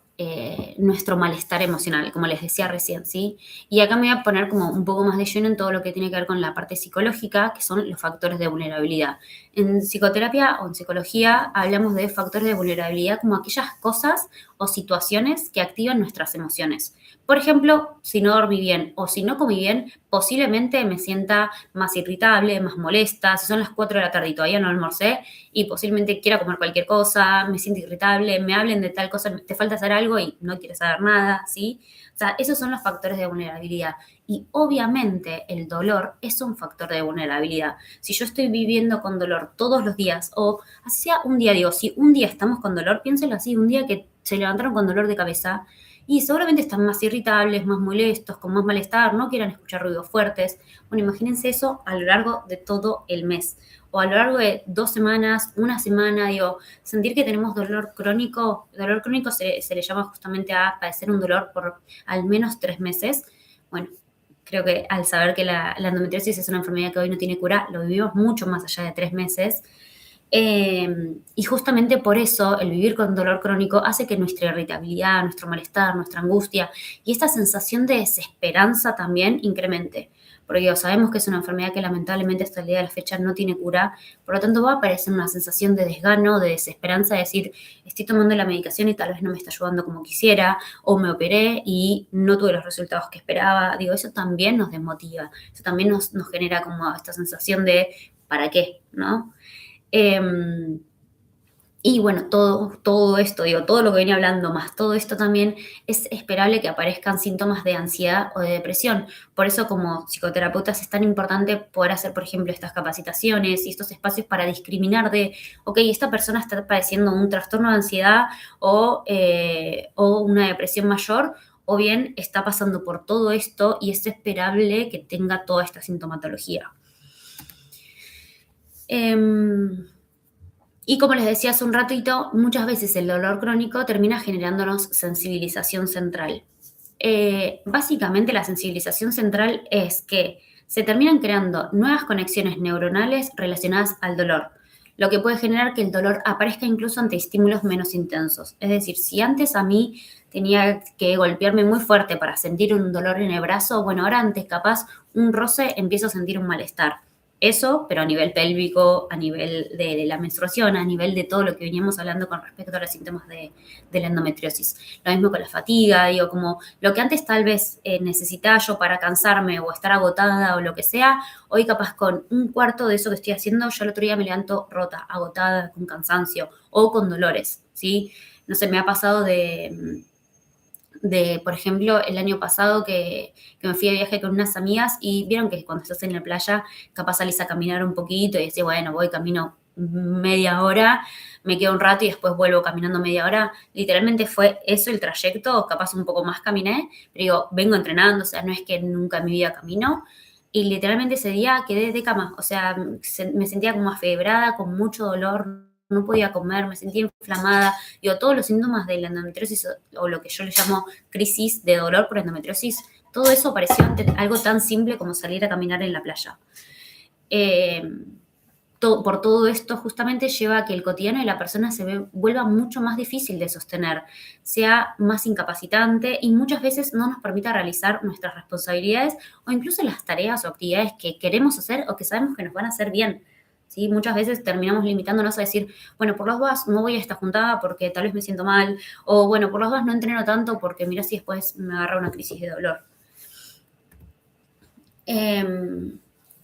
malestar emocional, como les decía recién, ¿sí? Y acá me voy a poner como un poco más de lleno en todo lo que tiene que ver con la parte psicológica, que son los factores de vulnerabilidad. En psicoterapia o en psicología hablamos de factores de vulnerabilidad como aquellas cosas o situaciones que activan nuestras emociones. Por ejemplo, si no dormí bien o si no comí bien, posiblemente me sienta más irritable, más molesta. Si son las 4 de la tarde y todavía no almorcé y posiblemente quiera comer cualquier cosa, me siento irritable, me hablen de tal cosa, te falta hacer algo y no quieres saber nada, ¿sí? O sea, esos son los factores de vulnerabilidad. Y obviamente el dolor es un factor de vulnerabilidad. Si yo estoy viviendo con dolor todos los días, o así sea un día, digo, si un día estamos con dolor, piénselo así, un día que se levantaron con dolor de cabeza y seguramente están más irritables, más molestos, con más malestar, no quieran escuchar ruidos fuertes. Bueno, imagínense eso a lo largo de todo el mes o a lo largo de 2 semanas, una semana, digo, sentir que tenemos dolor crónico se le llama justamente a padecer un dolor por al menos 3 meses. Bueno, creo que al saber que la endometriosis es una enfermedad que hoy no tiene cura, lo vivimos mucho más allá de 3 meses. Y justamente por eso el vivir con dolor crónico hace que nuestra irritabilidad, nuestro malestar, nuestra angustia y esta sensación de desesperanza también incremente. Porque digo, sabemos que es una enfermedad que lamentablemente hasta el día de la fecha no tiene cura, por lo tanto va a aparecer una sensación de desgano, de desesperanza, de decir, estoy tomando la medicación y tal vez no me está ayudando como quisiera, o me operé y no tuve los resultados que esperaba. Digo, eso también nos desmotiva, eso también nos genera como esta sensación de ¿para qué? ¿No? Eh, y bueno, todo esto, digo, todo lo que venía hablando, más todo esto también, es esperable que aparezcan síntomas de ansiedad o de depresión. Por eso, como psicoterapeutas, es tan importante poder hacer, por ejemplo, estas capacitaciones y estos espacios para discriminar de, ok, esta persona está padeciendo un trastorno de ansiedad o una depresión mayor, o bien está pasando por todo esto y es esperable que tenga toda esta sintomatología. Y como les decía hace un ratito, muchas veces el dolor crónico termina generándonos sensibilización central. Básicamente la sensibilización central es que se terminan creando nuevas conexiones neuronales relacionadas al dolor, lo que puede generar que el dolor aparezca incluso ante estímulos menos intensos. Es decir, si antes a mí tenía que golpearme muy fuerte para sentir un dolor en el brazo, bueno, ahora antes capaz un roce empiezo a sentir un malestar. Eso, pero a nivel pélvico, a nivel de la menstruación, a nivel de todo lo que veníamos hablando con respecto a los síntomas de la endometriosis. Lo mismo con la fatiga, digo, como lo que antes tal vez necesitaba yo para cansarme o estar agotada o lo que sea, hoy capaz con un cuarto de eso que estoy haciendo, yo el otro día me levanto rota, agotada, con cansancio o con dolores, ¿sí? No sé, me ha pasado por ejemplo, el año pasado que me fui de viaje con unas amigas y vieron que cuando estás en la playa, capaz salís a caminar un poquito y decís, bueno, voy, camino media hora, me quedo un rato y después vuelvo caminando media hora. Literalmente fue eso el trayecto, capaz un poco más caminé, pero digo, vengo entrenando, o sea, no es que nunca en mi vida camino. Y literalmente ese día quedé de cama, o sea, me sentía como afebrada, con mucho dolor, no podía comer, me sentía inflamada, digo, todos los síntomas de la endometriosis o lo que yo le llamo crisis de dolor por endometriosis, todo eso pareció algo tan simple como salir a caminar en la playa. Eh, por todo esto justamente lleva a que el cotidiano de la persona vuelva mucho más difícil de sostener, sea más incapacitante y muchas veces no nos permita realizar nuestras responsabilidades o incluso las tareas o actividades que queremos hacer o que sabemos que nos van a hacer bien. ¿Sí? Muchas veces terminamos limitándonos a decir, bueno, por las dudas no voy a esta juntada porque tal vez me siento mal, o bueno, por las dudas no entreno tanto porque mira si después me agarra una crisis de dolor.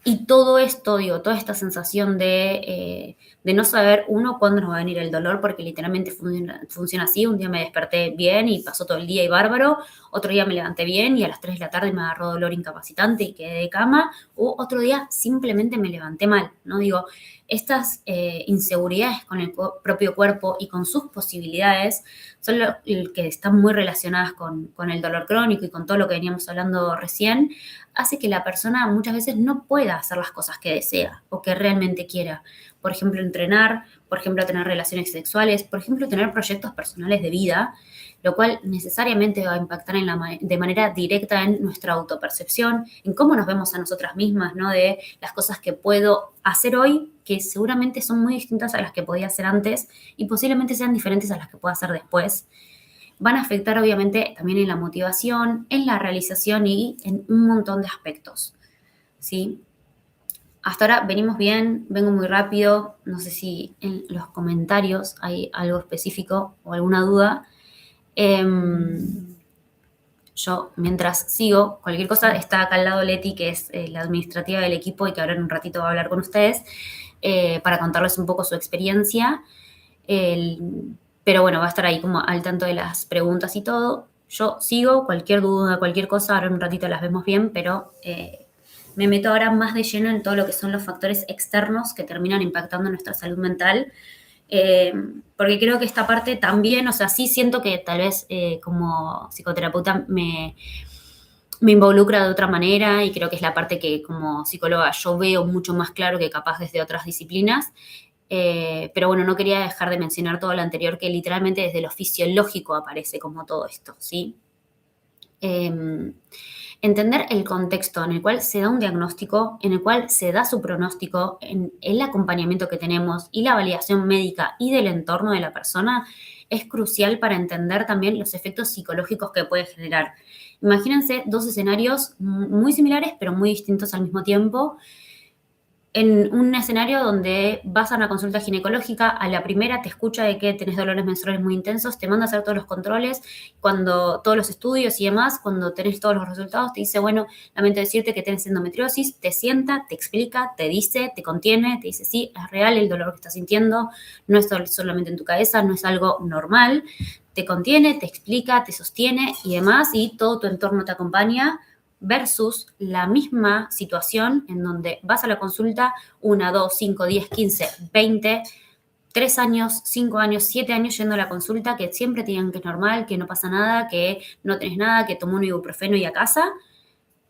Y todo esto, digo, toda esta sensación de no saber, uno, cuándo nos va a venir el dolor, porque literalmente funciona así. Un día me desperté bien y pasó todo el día y bárbaro. Otro día me levanté bien y a las 3 de la tarde me agarró dolor incapacitante y quedé de cama. O otro día simplemente me levanté mal, ¿no? Digo, estas inseguridades con el propio cuerpo y con sus posibilidades son que están muy relacionadas con el dolor crónico y con todo lo que veníamos hablando recién, hace que la persona muchas veces no pueda hacer las cosas que desea o que realmente quiera. Por ejemplo, entrenar, por ejemplo, tener relaciones sexuales, por ejemplo, tener proyectos personales de vida, lo cual necesariamente va a impactar de manera directa en nuestra autopercepción, en cómo nos vemos a nosotras mismas, ¿no? De las cosas que puedo hacer hoy, que seguramente son muy distintas a las que podía hacer antes y posiblemente sean diferentes a las que pueda hacer después. Van a afectar obviamente también en la motivación, en la realización y en un montón de aspectos, ¿sí? Hasta ahora venimos bien, vengo muy rápido, no sé si en los comentarios hay algo específico o alguna duda. Yo, mientras sigo, cualquier cosa, está acá al lado Leti, que es la administrativa del equipo y que ahora en un ratito va a hablar con ustedes, para contarles un poco su experiencia. Pero bueno, va a estar ahí como al tanto de las preguntas y todo. Yo sigo, cualquier duda, cualquier cosa, ahora en un ratito las vemos bien, pero me meto ahora más de lleno en todo lo que son los factores externos que terminan impactando nuestra salud mental Eh, Porque creo que esta parte también, o sea, sí siento que tal vez como psicoterapeuta me involucra de otra manera y creo que es la parte que como psicóloga yo veo mucho más claro que capaz desde otras disciplinas. Pero bueno, no quería dejar de mencionar todo lo anterior, que literalmente desde lo fisiológico aparece como todo esto, ¿sí? Eh, Entender el contexto en el cual se da un diagnóstico, en el cual se da su pronóstico, en el acompañamiento que tenemos y la validación médica y del entorno de la persona es crucial para entender también los efectos psicológicos que puede generar. Imagínense dos escenarios muy similares pero muy distintos al mismo tiempo en un escenario donde vas a una consulta ginecológica, a la primera te escucha de que tenés dolores menstruales muy intensos, te manda a hacer todos los controles, cuando todos los estudios y demás, cuando tenés todos los resultados, te dice, bueno, lamento decirte que tenés endometriosis, te sienta, te explica, te dice, te contiene, te dice, sí, es real el dolor que estás sintiendo, no es solamente en tu cabeza, no es algo normal, te contiene, te explica, te sostiene y demás, y todo tu entorno te acompaña versus la misma situación en donde vas a la consulta 1, 2, 5, 10, 15, 20, 3 años, 5 años, 7 años yendo a la consulta, que siempre te digan que es normal, que no pasa nada, que no tenés nada, que tomó un ibuprofeno y a casa,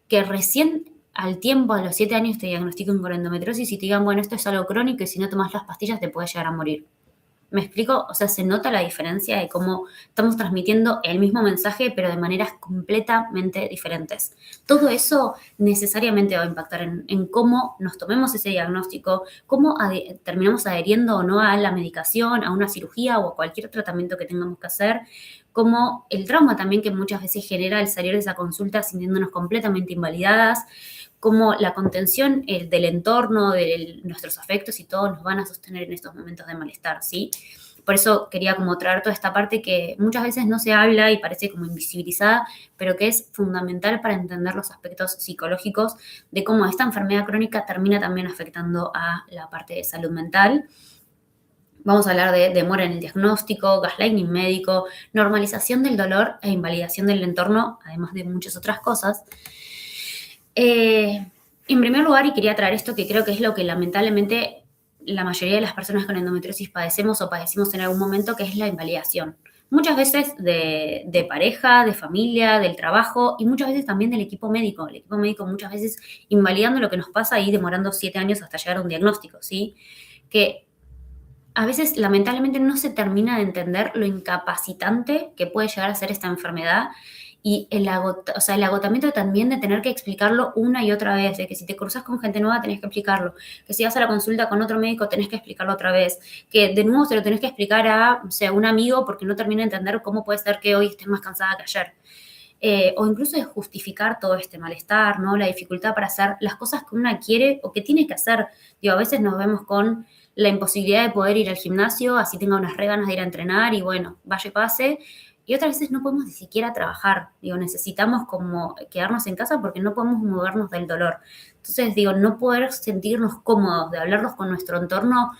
que recién al tiempo, a los 7 años, te diagnostiquen con endometriosis y te digan, bueno, esto es algo crónico y si no tomas las pastillas te puedes llegar a morir. ¿Me explico? O sea, se nota la diferencia de cómo estamos transmitiendo el mismo mensaje, pero de maneras completamente diferentes. Todo eso necesariamente va a impactar en cómo nos tomemos ese diagnóstico, cómo terminamos adheriendo o no a la medicación, a una cirugía o a cualquier tratamiento que tengamos que hacer, como el trauma también que muchas veces genera el salir de esa consulta sintiéndonos completamente invalidadas, como la contención del entorno, de nuestros afectos y todo nos van a sostener en estos momentos de malestar, ¿sí? Por eso quería como traer toda esta parte que muchas veces no se habla y parece como invisibilizada, pero que es fundamental para entender los aspectos psicológicos de cómo esta enfermedad crónica termina también afectando a la parte de salud mental. Vamos a hablar de demora en el diagnóstico, gaslighting médico, normalización del dolor e invalidación del entorno, además de muchas otras cosas. En primer lugar, y quería traer esto que creo que es lo que lamentablemente la mayoría de las personas con endometriosis padecemos o padecimos en algún momento, que es la invalidación. Muchas veces de pareja, de familia, del trabajo y muchas veces también del equipo médico. El equipo médico muchas veces invalidando lo que nos pasa y demorando 7 años hasta llegar a un diagnóstico, ¿sí? Que a veces lamentablemente no se termina de entender lo incapacitante que puede llegar a ser esta enfermedad y o sea, el agotamiento también de tener que explicarlo una y otra vez, de que si te cruzas con gente nueva tenés que explicarlo, que si vas a la consulta con otro médico tenés que explicarlo otra vez, que de nuevo se lo tenés que explicar a, o sea, un amigo porque no termina de entender cómo puede ser que hoy estés más cansada que ayer. O incluso de justificar todo este malestar, ¿no? La dificultad para hacer las cosas que una quiere o que tiene que hacer. Digo, a veces nos vemos con la imposibilidad de poder ir al gimnasio, así tenga unas re ganas de ir a entrenar y bueno, vaya y pase. Y otras veces no podemos ni siquiera trabajar. Digo, necesitamos como quedarnos en casa porque no podemos movernos del dolor. Entonces, digo, no poder sentirnos cómodos de hablarnos con nuestro entorno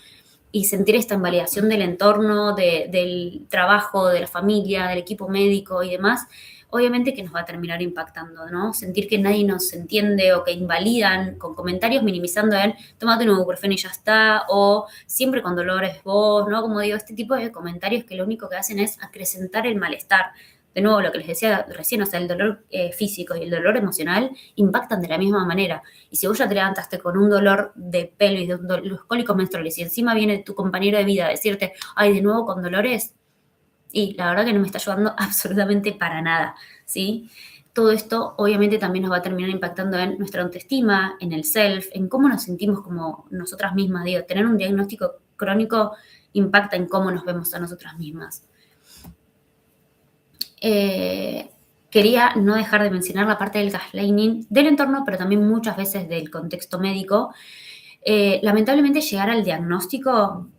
y sentir esta invalidación del entorno, del trabajo, de la familia, del equipo médico y demás, obviamente que nos va a terminar impactando, ¿no? Sentir que nadie nos entiende o que invalidan con comentarios minimizando en tómate un ibuprofeno y ya está, o siempre con dolor es vos, ¿no? Como digo, este tipo de comentarios que lo único que hacen es acrecentar el malestar. De nuevo, lo que les decía recién, o sea, el dolor físico y el dolor emocional impactan de la misma manera. Y si vos ya te levantaste con un dolor de pelvis, de los cólicos menstruales, y encima viene tu compañero de vida a decirte, ay, de nuevo con dolores, y la verdad que no me está ayudando absolutamente para nada, ¿sí? Todo esto obviamente también nos va a terminar impactando en nuestra autoestima, en el self, en cómo nos sentimos como nosotras mismas. Digo, tener un diagnóstico crónico impacta en cómo nos vemos a nosotras mismas. Quería no dejar de mencionar la parte del gaslighting del entorno, pero también muchas veces del contexto médico. Lamentablemente llegar al diagnóstico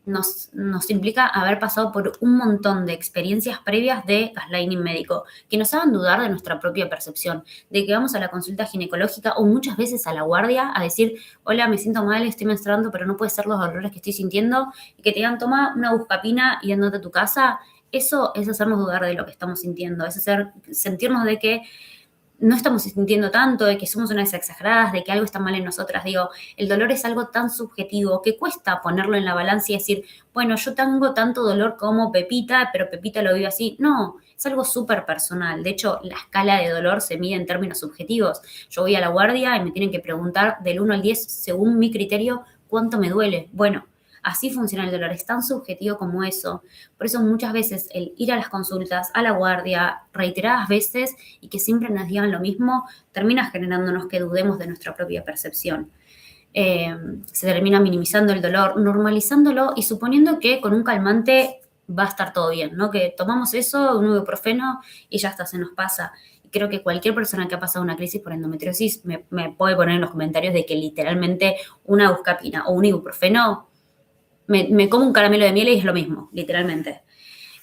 nos implica haber pasado por un montón de experiencias previas de gaslighting médico que nos hagan dudar de nuestra propia percepción, de que vamos a la consulta ginecológica o muchas veces a la guardia a decir, hola, me siento mal, estoy menstruando, pero no puede ser los dolores que estoy sintiendo, y que te digan, toma una buscapina y andate a tu casa. Eso es hacernos dudar de lo que estamos sintiendo, es sentirnos de que no estamos sintiendo tanto, de que somos unas exageradas, de que algo está mal en nosotras. Digo, el dolor es algo tan subjetivo que cuesta ponerlo en la balanza y decir, bueno, yo tengo tanto dolor como Pepita, pero Pepita lo vive así. No, es algo súper personal. De hecho, la escala de dolor se mide en términos subjetivos. Yo voy a la guardia y me tienen que preguntar del 1 al 10, según mi criterio, cuánto me duele. Bueno, así funciona el dolor, es tan subjetivo como eso. Por eso muchas veces el ir a las consultas, a la guardia, reiteradas veces y que siempre nos digan lo mismo, termina generándonos que dudemos de nuestra propia percepción. Se termina minimizando el dolor, normalizándolo y suponiendo que con un calmante va a estar todo bien, ¿no? Que tomamos eso, un ibuprofeno y ya está, se nos pasa. Y creo que cualquier persona que ha pasado una crisis por endometriosis me puede poner en los comentarios de que literalmente una buscapina o un ibuprofeno me como un caramelo de miel y es lo mismo, literalmente.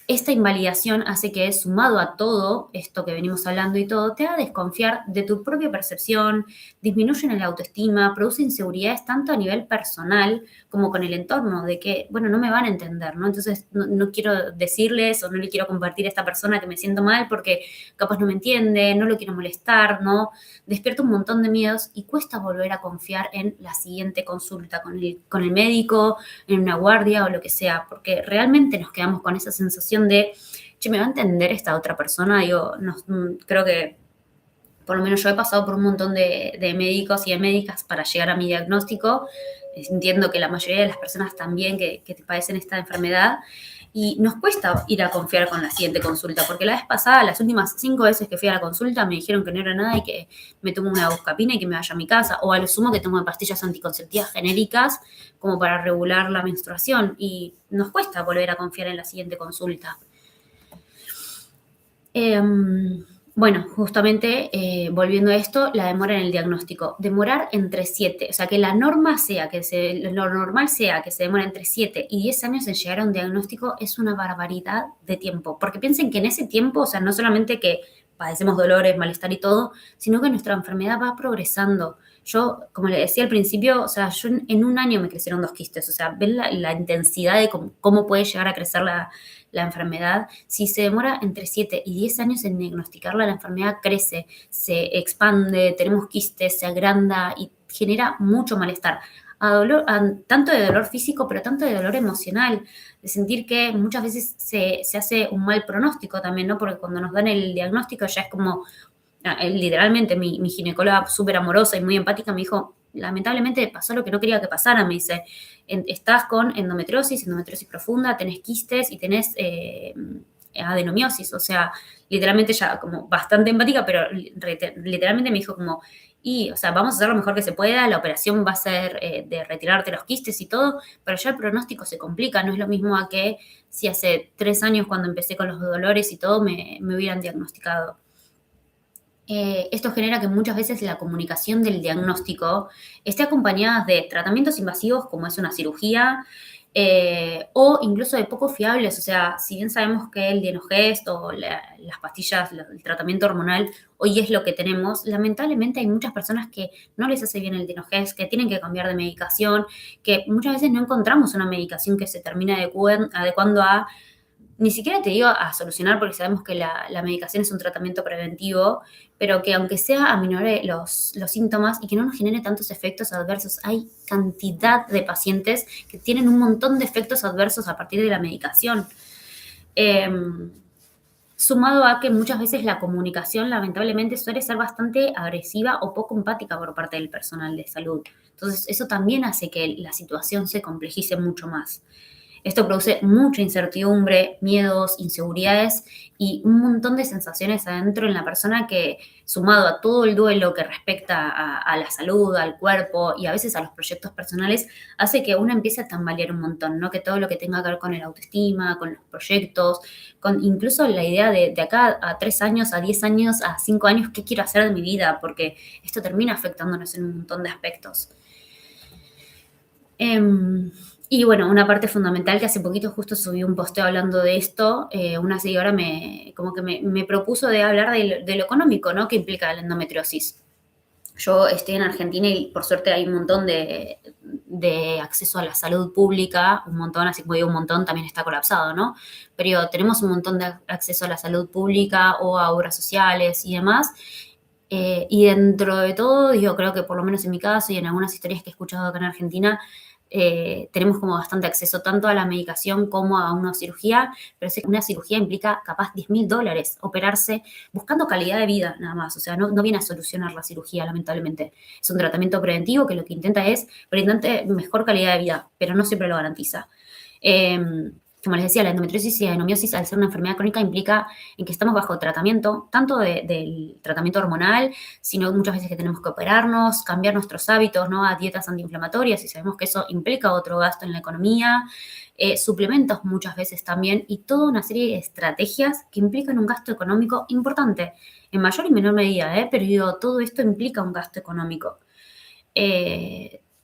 Esta invalidación hace que, sumado a todo esto que venimos hablando y todo, te haga desconfiar de tu propia percepción, disminuyen el autoestima, produce inseguridades tanto a nivel personal como con el entorno, de que, bueno, no me van a entender, ¿no? Entonces no quiero decirles o no le quiero compartir a esta persona que me siento mal porque capaz no me entiende, no lo quiero molestar, ¿no? Despierta un montón de miedos y cuesta volver a confiar en la siguiente consulta con el médico, en una guardia o lo que sea, porque realmente nos quedamos con esa sensación de, che, ¿me va a entender esta otra persona? Digo, no, creo que por lo menos yo he pasado por un montón de médicos y de médicas para llegar a mi diagnóstico. Entiendo que la mayoría de las personas también que padecen esta enfermedad. Y nos cuesta ir a confiar con la siguiente consulta, porque la vez pasada, las últimas 5 veces que fui a la consulta, me dijeron que no era nada y que me tomo una buscapina y que me vaya a mi casa, o a lo sumo que tomo pastillas anticonceptivas genéricas como para regular la menstruación. Y nos cuesta volver a confiar en la siguiente consulta. Bueno, justamente volviendo a esto, la demora en el diagnóstico. Demorar entre 7, o sea, que la norma sea, lo normal sea que se demore entre 7 y 10 años en llegar a un diagnóstico es una barbaridad de tiempo. Porque piensen que en ese tiempo, o sea, no solamente que padecemos dolores, malestar y todo, sino que nuestra enfermedad va progresando. Yo, como le decía al principio, o sea, yo en un año me crecieron 2 quistes, o sea, ven la intensidad de cómo puede llegar a crecer la enfermedad. Si se demora entre 7 y 10 años en diagnosticarla, la enfermedad crece, se expande, tenemos quistes, se agranda y genera mucho malestar. Tanto de dolor físico, pero tanto de dolor emocional, de sentir que muchas veces se hace un mal pronóstico también, ¿no? Porque cuando nos dan el diagnóstico ya es como, literalmente mi ginecóloga súper amorosa y muy empática me dijo, lamentablemente pasó lo que no quería que pasara, me dice, estás con endometriosis profunda, tenés quistes y tenés adenomiosis, o sea, literalmente ya como bastante empática, pero literalmente me dijo como, o sea, vamos a hacer lo mejor que se pueda, la operación va a ser de retirarte los quistes y todo, pero ya el pronóstico se complica, no es lo mismo a que si hace 3 años cuando empecé con los dolores y todo me hubieran diagnosticado. Esto genera que muchas veces la comunicación del diagnóstico esté acompañada de tratamientos invasivos como es una cirugía o incluso de poco fiables. O sea, si bien sabemos que el Dienogest o las pastillas, el tratamiento hormonal hoy es lo que tenemos, lamentablemente hay muchas personas que no les hace bien el Dienogest, que tienen que cambiar de medicación, que muchas veces no encontramos una medicación que se termine adecuando a ni siquiera te digo a solucionar porque sabemos que la medicación es un tratamiento preventivo, pero que aunque sea aminore los síntomas y que no nos genere tantos efectos adversos, hay cantidad de pacientes que tienen un montón de efectos adversos a partir de la medicación. Sumado a que muchas veces la comunicación lamentablemente suele ser bastante agresiva o poco empática por parte del personal de salud. Entonces eso también hace que la situación se complejice mucho más. Esto produce mucha incertidumbre, miedos, inseguridades y un montón de sensaciones adentro en la persona que, sumado a todo el duelo que respecta a la salud, al cuerpo y a veces a los proyectos personales, hace que uno empiece a tambalear un montón, ¿no? Que todo lo que tenga que ver con el autoestima, con los proyectos, con incluso la idea de acá a 3 años, a 10 años, a 5 años, ¿qué quiero hacer de mi vida? Porque esto termina afectándonos en un montón de aspectos. Y bueno, una parte fundamental que hace poquito justo subí un posteo hablando de esto, una seguidora me propuso de hablar de lo económico, ¿no? Que implica la endometriosis. Yo estoy en Argentina y por suerte hay un montón de acceso a la salud pública, un montón, así como digo un montón, también está colapsado, ¿no? Pero tenemos un montón de acceso a la salud pública o a obras sociales y demás. Y dentro de todo, yo creo que por lo menos en mi caso y en algunas historias que he escuchado acá en Argentina, tenemos como bastante acceso tanto a la medicación como a una cirugía, pero sé que una cirugía implica capaz $10.000 operarse buscando calidad de vida nada más, o sea, no viene a solucionar la cirugía, lamentablemente. Es un tratamiento preventivo que lo que intenta es brindarte mejor calidad de vida, pero no siempre lo garantiza. Eh, Como les decía, la endometriosis y la adenomiosis, al ser una enfermedad crónica, implica en que estamos bajo tratamiento, tanto del tratamiento hormonal, sino muchas veces que tenemos que operarnos, cambiar nuestros hábitos, ¿no? A dietas antiinflamatorias, y sabemos que eso implica otro gasto en la economía, suplementos muchas veces también, y toda una serie de estrategias que implican un gasto económico importante, en mayor y menor medida, pero digo, todo esto implica un gasto económico.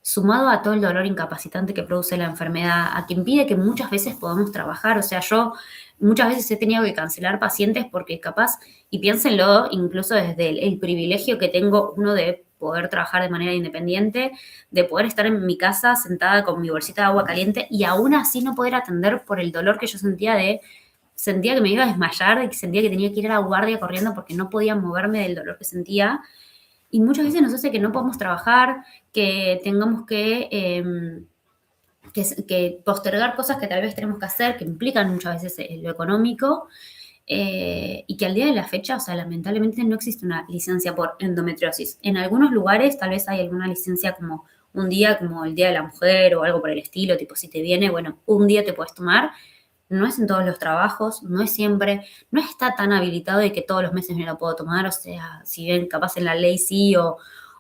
Sumado a todo el dolor incapacitante que produce la enfermedad, a que impide que muchas veces podamos trabajar. O sea, yo muchas veces he tenido que cancelar pacientes porque capaz, y piénsenlo, incluso desde el privilegio que tengo uno de poder trabajar de manera independiente, de poder estar en mi casa sentada con mi bolsita de agua caliente y aún así no poder atender por el dolor que yo sentía que me iba a desmayar y sentía que tenía que ir a la guardia corriendo porque no podía moverme del dolor que sentía. Y muchas veces nos hace que no podamos trabajar, que tengamos que postergar cosas que tal vez tenemos que hacer, que implican muchas veces lo económico, y que al día de la fecha, o sea, lamentablemente no existe una licencia por endometriosis. En algunos lugares tal vez hay alguna licencia como un día, como el Día de la Mujer o algo por el estilo, tipo si te viene, bueno, un día te puedes tomar. No es en todos los trabajos, no es siempre, no está tan habilitado de que todos los meses me lo puedo tomar, o sea, si bien capaz en la ley sí o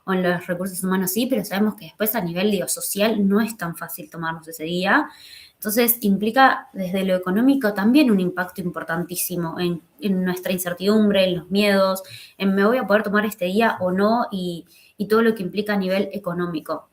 en los recursos humanos sí, pero sabemos que después a nivel, digo, social no es tan fácil tomarnos ese día. Entonces implica desde lo económico también un impacto importantísimo en nuestra incertidumbre, en los miedos, en me voy a poder tomar este día o no y todo lo que implica a nivel económico.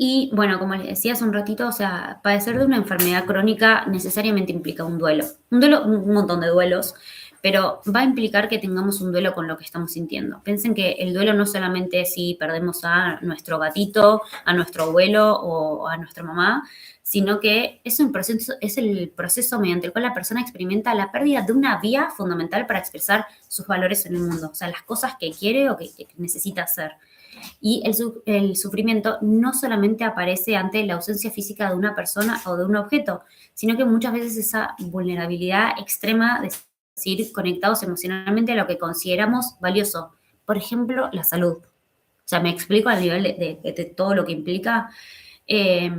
Y bueno, como les decía hace un ratito, o sea, padecer de una enfermedad crónica necesariamente implica un duelo. Un duelo, un montón de duelos, pero va a implicar que tengamos un duelo con lo que estamos sintiendo. Piensen que el duelo no solamente es si perdemos a nuestro gatito, a nuestro abuelo o a nuestra mamá, sino que es el proceso mediante el cual la persona experimenta la pérdida de una vía fundamental para expresar sus valores en el mundo, o sea, las cosas que quiere o que necesita hacer. Y el sufrimiento no solamente aparece ante la ausencia física de una persona o de un objeto, sino que muchas veces esa vulnerabilidad extrema de seguir conectados emocionalmente a lo que consideramos valioso. Por ejemplo, la salud. O sea, me explico al nivel de todo lo que implica. Eh,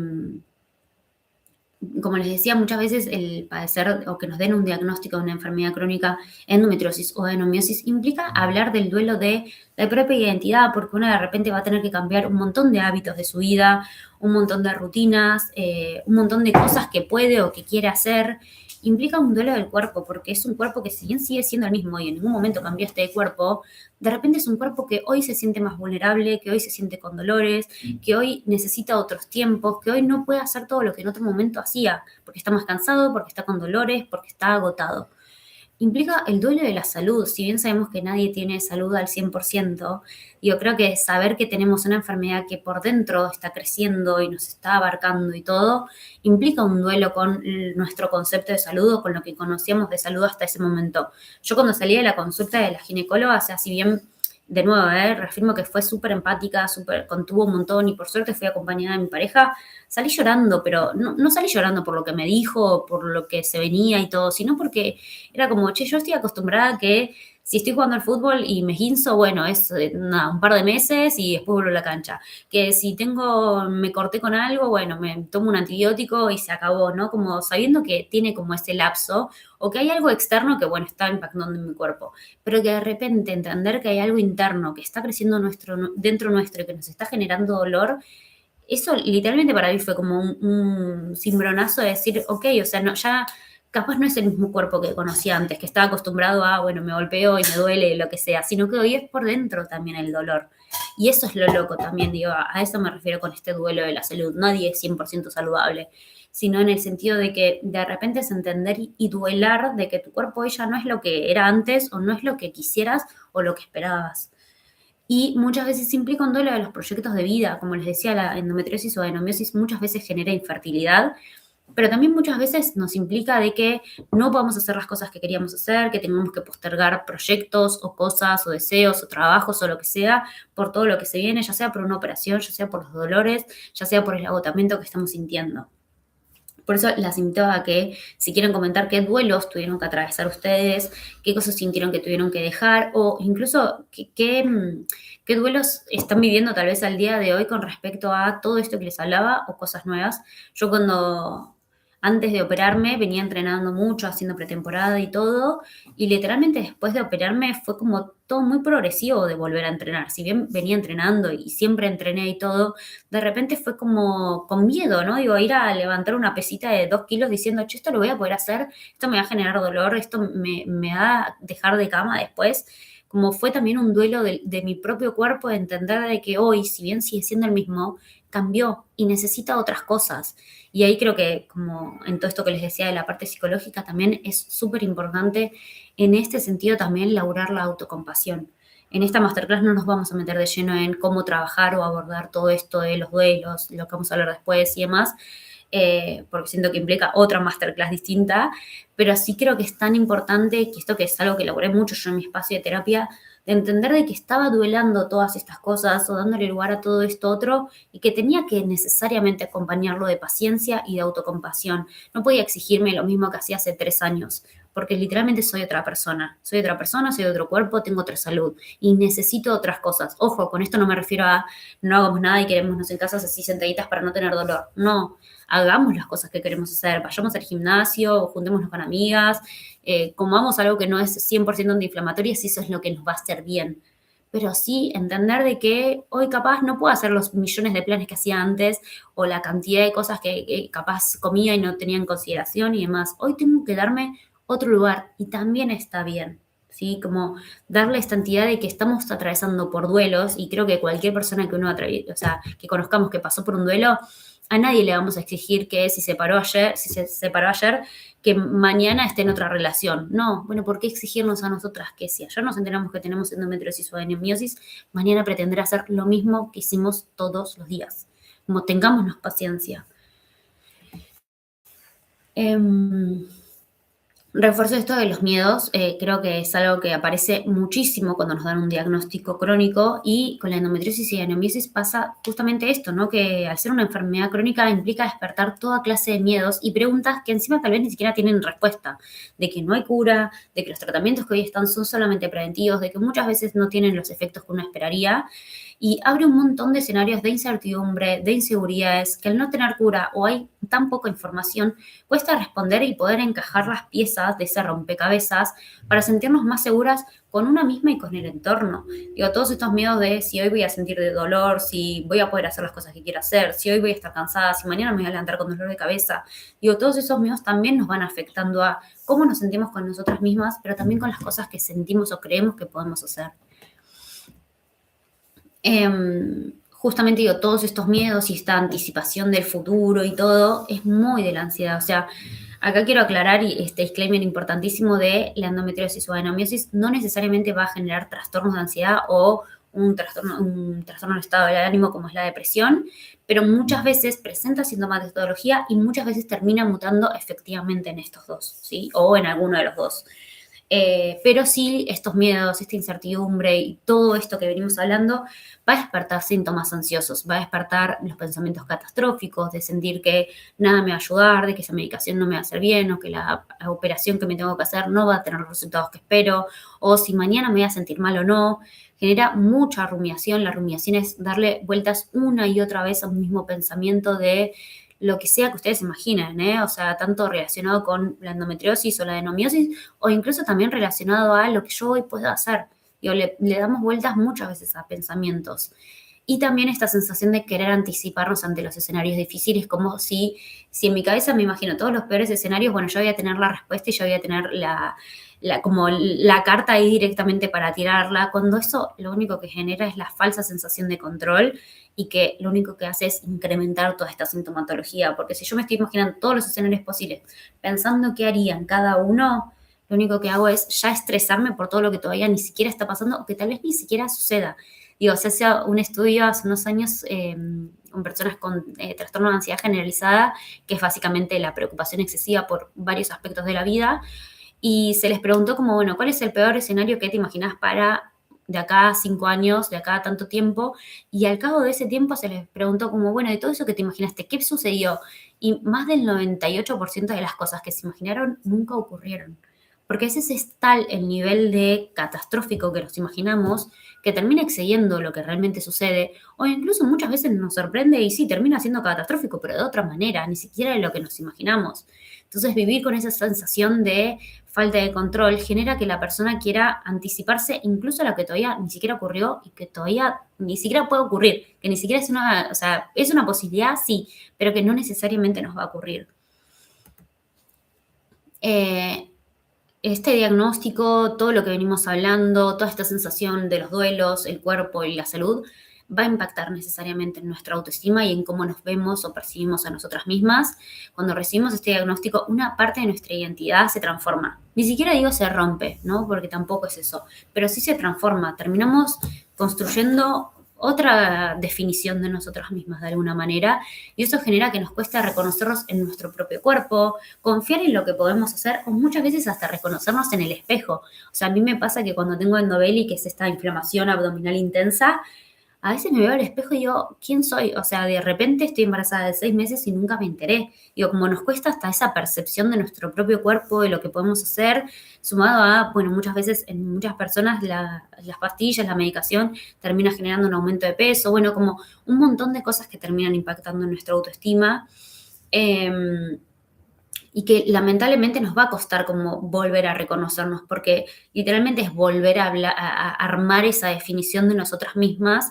Como les decía, muchas veces el padecer o que nos den un diagnóstico de una enfermedad crónica, endometriosis o adenomiosis, implica hablar del duelo de la propia identidad, porque uno de repente va a tener que cambiar un montón de hábitos de su vida, un montón de rutinas, un montón de cosas que puede o que quiere hacer. Implica un duelo del cuerpo, porque es un cuerpo que si bien sigue siendo el mismo y en ningún momento cambiaste de cuerpo, de repente es un cuerpo que hoy se siente más vulnerable, que hoy se siente con dolores, que hoy necesita otros tiempos, que hoy no puede hacer todo lo que en otro momento hacía, porque está más cansado, porque está con dolores, porque está agotado. Implica el duelo de la salud, si bien sabemos que nadie tiene salud al 100%, yo creo que saber que tenemos una enfermedad que por dentro está creciendo y nos está abarcando y todo, implica un duelo con nuestro concepto de salud o con lo que conocíamos de salud hasta ese momento. Yo cuando salí de la consulta de la ginecóloga, o sea, si bien de nuevo, reafirmo que fue súper empática, súper contuvo un montón y por suerte fui acompañada de mi pareja, salí llorando, pero no salí llorando por lo que me dijo, por lo que se venía y todo, sino porque era como, che, yo estoy acostumbrada a que si estoy jugando al fútbol y me guinzo, bueno, es nada, un par de meses y después vuelvo a la cancha. Que si me corté con algo, bueno, me tomo un antibiótico y se acabó, ¿no? Como sabiendo que tiene como ese lapso o que hay algo externo que, bueno, está impactando en mi cuerpo, pero que de repente entender que hay algo interno que está creciendo dentro nuestro y que nos está generando dolor, eso literalmente para mí fue como un cimbronazo de decir, ok, o sea, no, ya capaz no es el mismo cuerpo que conocía antes, que estaba acostumbrado a, bueno, me golpeo y me duele, lo que sea, sino que hoy es por dentro también el dolor. Y eso es lo loco también, digo, a eso me refiero con este duelo de la salud. Nadie es 100% saludable, sino en el sentido de que de repente es entender y duelar de que tu cuerpo hoy ya no es lo que era antes o no es lo que quisieras o lo que esperabas. Y muchas veces implica un duelo de los proyectos de vida. Como les decía, la endometriosis o adenomiosis muchas veces genera infertilidad pero también muchas veces nos implica de que no podamos hacer las cosas que queríamos hacer, que tengamos que postergar proyectos o cosas o deseos o trabajos o lo que sea por todo lo que se viene, ya sea por una operación, ya sea por los dolores, ya sea por el agotamiento que estamos sintiendo. Por eso las invito a que si quieren comentar qué duelos tuvieron que atravesar ustedes, qué cosas sintieron que tuvieron que dejar o incluso qué duelos están viviendo tal vez al día de hoy con respecto a todo esto que les hablaba o cosas nuevas. Yo antes de operarme venía entrenando mucho, haciendo pretemporada y todo, y literalmente después de operarme fue como todo muy progresivo de volver a entrenar. Si bien venía entrenando y siempre entrené y todo, de repente fue como con miedo, ¿no? Digo, ir a levantar una pesita de 2 kilos diciendo, che, esto lo voy a poder hacer, esto me va a generar dolor, esto me va a dejar de cama después. Como fue también un duelo de mi propio cuerpo, de entender de que hoy, si bien sigue siendo el mismo, cambió y necesita otras cosas. Y ahí creo que, como en todo esto que les decía de la parte psicológica, también es súper importante en este sentido también laburar la autocompasión. En esta masterclass no nos vamos a meter de lleno en cómo trabajar o abordar todo esto de los duelos, lo que vamos a hablar después y demás, porque siento que implica otra masterclass distinta, pero sí creo que es tan importante, que esto que es algo que elaboré mucho yo en mi espacio de terapia, de entender de que estaba duelando todas estas cosas o dándole lugar a todo esto otro y que tenía que necesariamente acompañarlo de paciencia y de autocompasión. No podía exigirme lo mismo que hacía hace 3 años, porque literalmente soy otra persona, soy de otro cuerpo, tengo otra salud y necesito otras cosas. Ojo, con esto no me refiero a no hagamos nada y quedémonos en casas así sentaditas para no tener dolor. No, hagamos las cosas que queremos hacer, vayamos al gimnasio, juntémonos con amigas, comamos algo que no es 100% antiinflamatorio si eso es lo que nos va a hacer bien. Pero sí entender de que hoy capaz no puedo hacer los millones de planes que hacía antes o la cantidad de cosas que capaz comía y no tenía en consideración y demás. Hoy tengo que darme otro lugar y también está bien. ¿Sí? Como darle esta entidad de que estamos atravesando por duelos y creo que cualquier persona que o sea, que conozcamos que pasó por un duelo, a nadie le vamos a exigir que si se separó ayer, que mañana esté en otra relación. No, bueno, ¿por qué exigirnos a nosotras que si ayer nos enteramos que tenemos endometriosis o adenomiosis, mañana pretenderá hacer lo mismo que hicimos todos los días? Como tengámonos paciencia. Refuerzo esto de los miedos, creo que es algo que aparece muchísimo cuando nos dan un diagnóstico crónico y con la endometriosis y adenomiosis pasa justamente esto, ¿no? Que al ser una enfermedad crónica implica despertar toda clase de miedos y preguntas que encima tal vez ni siquiera tienen respuesta, de que no hay cura, de que los tratamientos que hoy están son solamente preventivos, de que muchas veces no tienen los efectos que uno esperaría y abre un montón de escenarios de incertidumbre, de inseguridades, que al no tener cura o hay tan poca información, cuesta responder y poder encajar las piezas de ese rompecabezas para sentirnos más seguras con una misma y con el entorno. Digo, todos estos miedos de si hoy voy a sentir de dolor, si voy a poder hacer las cosas que quiero hacer, si hoy voy a estar cansada, si mañana me voy a levantar con dolor de cabeza. Digo, todos esos miedos también nos van afectando a cómo nos sentimos con nosotras mismas, pero también con las cosas que sentimos o creemos que podemos hacer. Justamente digo, todos estos miedos y esta anticipación del futuro y todo es muy de la ansiedad. O sea, acá quiero aclarar y este disclaimer importantísimo de la endometriosis o adenomiosis no necesariamente va a generar trastornos de ansiedad o un trastorno de estado de ánimo como es la depresión, pero muchas veces presenta síntomas de patología y muchas veces termina mutando efectivamente en estos dos, ¿sí? O en alguno de los dos. Pero sí, estos miedos, esta incertidumbre y todo esto que venimos hablando va a despertar síntomas ansiosos, va a despertar los pensamientos catastróficos, de sentir que nada me va a ayudar, de que esa medicación no me va a hacer bien o que la operación que me tengo que hacer no va a tener los resultados que espero, o si mañana me voy a sentir mal o no. Genera mucha rumiación. La rumiación es darle vueltas una y otra vez a un mismo pensamiento de lo que sea que ustedes imaginen, ¿eh? O sea, tanto relacionado con la endometriosis o la adenomiosis, o incluso también relacionado a lo que yo hoy puedo hacer. Digo, le damos vueltas muchas veces a pensamientos. Y también esta sensación de querer anticiparnos ante los escenarios difíciles, como si en mi cabeza me imagino todos los peores escenarios, bueno, yo voy a tener la respuesta y yo voy a tener como la carta ahí directamente para tirarla, cuando eso lo único que genera es la falsa sensación de control y que lo único que hace es incrementar toda esta sintomatología, porque si yo me estoy imaginando todos los escenarios posibles, pensando qué harían cada uno, lo único que hago es ya estresarme por todo lo que todavía ni siquiera está pasando o que tal vez ni siquiera suceda. Digo, se hacía un estudio hace unos años con personas con trastorno de ansiedad generalizada, que es básicamente la preocupación excesiva por varios aspectos de la vida, y se les preguntó como, bueno, ¿cuál es el peor escenario que te imaginas para de acá a 5 años, de acá a tanto tiempo? Y al cabo de ese tiempo se les preguntó como, bueno, de todo eso que te imaginaste, ¿qué sucedió? Y más del 98% de las cosas que se imaginaron nunca ocurrieron. Porque a veces es tal el nivel de catastrófico que nos imaginamos que termina excediendo lo que realmente sucede, o incluso muchas veces nos sorprende y sí, termina siendo catastrófico, pero de otra manera, ni siquiera de lo que nos imaginamos. Entonces, vivir con esa sensación de falta de control genera que la persona quiera anticiparse incluso a lo que todavía ni siquiera ocurrió y que todavía ni siquiera puede ocurrir, que ni siquiera es una, o sea, es una posibilidad, sí, pero que no necesariamente nos va a ocurrir. Eh, este diagnóstico, todo lo que venimos hablando, toda esta sensación de los duelos, el cuerpo y la salud, va a impactar necesariamente en nuestra autoestima y en cómo nos vemos o percibimos a nosotras mismas. Cuando recibimos este diagnóstico, una parte de nuestra identidad se transforma. Ni siquiera digo se rompe, ¿no? Porque tampoco es eso, pero sí se transforma. Terminamos construyendo otra definición de nosotras mismas de alguna manera y eso genera que nos cuesta reconocernos en nuestro propio cuerpo, confiar en lo que podemos hacer o muchas veces hasta reconocernos en el espejo. O sea, a mí me pasa que cuando tengo endobeli, que es esta inflamación abdominal intensa, a veces me veo al espejo y digo, ¿quién soy? O sea, de repente estoy embarazada de 6 meses y nunca me enteré. Digo, como nos cuesta hasta esa percepción de nuestro propio cuerpo, de lo que podemos hacer, sumado a, bueno, muchas veces en muchas personas las pastillas, la medicación termina generando un aumento de peso, bueno, como un montón de cosas que terminan impactando en nuestra autoestima. Y que lamentablemente nos va a costar como volver a reconocernos, porque literalmente es volver a armar esa definición de nosotras mismas,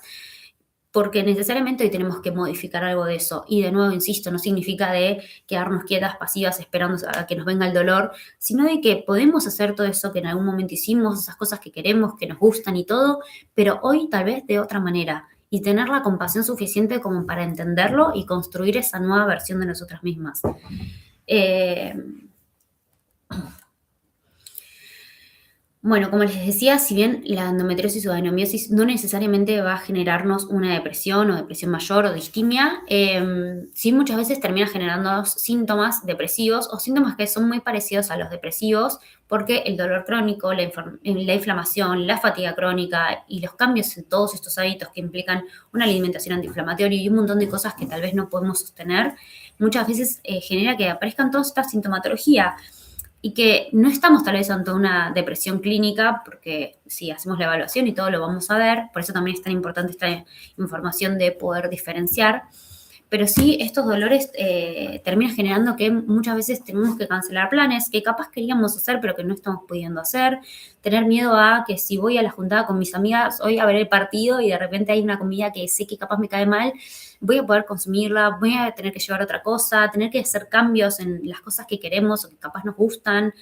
porque necesariamente hoy tenemos que modificar algo de eso. Y de nuevo, insisto, no significa de quedarnos quietas, pasivas, esperando a que nos venga el dolor, sino de que podemos hacer todo eso que en algún momento hicimos, esas cosas que queremos, que nos gustan y todo, pero hoy tal vez de otra manera. Y tener la compasión suficiente como para entenderlo y construir esa nueva versión de nosotras mismas. Eh, Bueno, como les decía, si bien la endometriosis o adenomiosis no necesariamente va a generarnos una depresión o depresión mayor o distimia, sí muchas veces termina generando síntomas depresivos o síntomas que son muy parecidos a los depresivos porque el dolor crónico, la inflamación, la fatiga crónica y los cambios en todos estos hábitos que implican una alimentación antiinflamatoria y un montón de cosas que tal vez no podemos sostener, muchas veces genera que aparezcan toda esta sintomatología y que no estamos tal vez ante una depresión clínica, porque si hacemos la evaluación y todo lo vamos a ver, por eso también es tan importante esta información de poder diferenciar, pero sí estos dolores terminan generando que muchas veces tenemos que cancelar planes que capaz queríamos hacer pero que no estamos pudiendo hacer, tener miedo a que si voy a la juntada con mis amigas hoy a ver el partido y de repente hay una comida que sé que capaz me cae mal, voy a poder consumirla, voy a tener que llevar otra cosa, tener que hacer cambios en las cosas que queremos o que capaz nos gustan.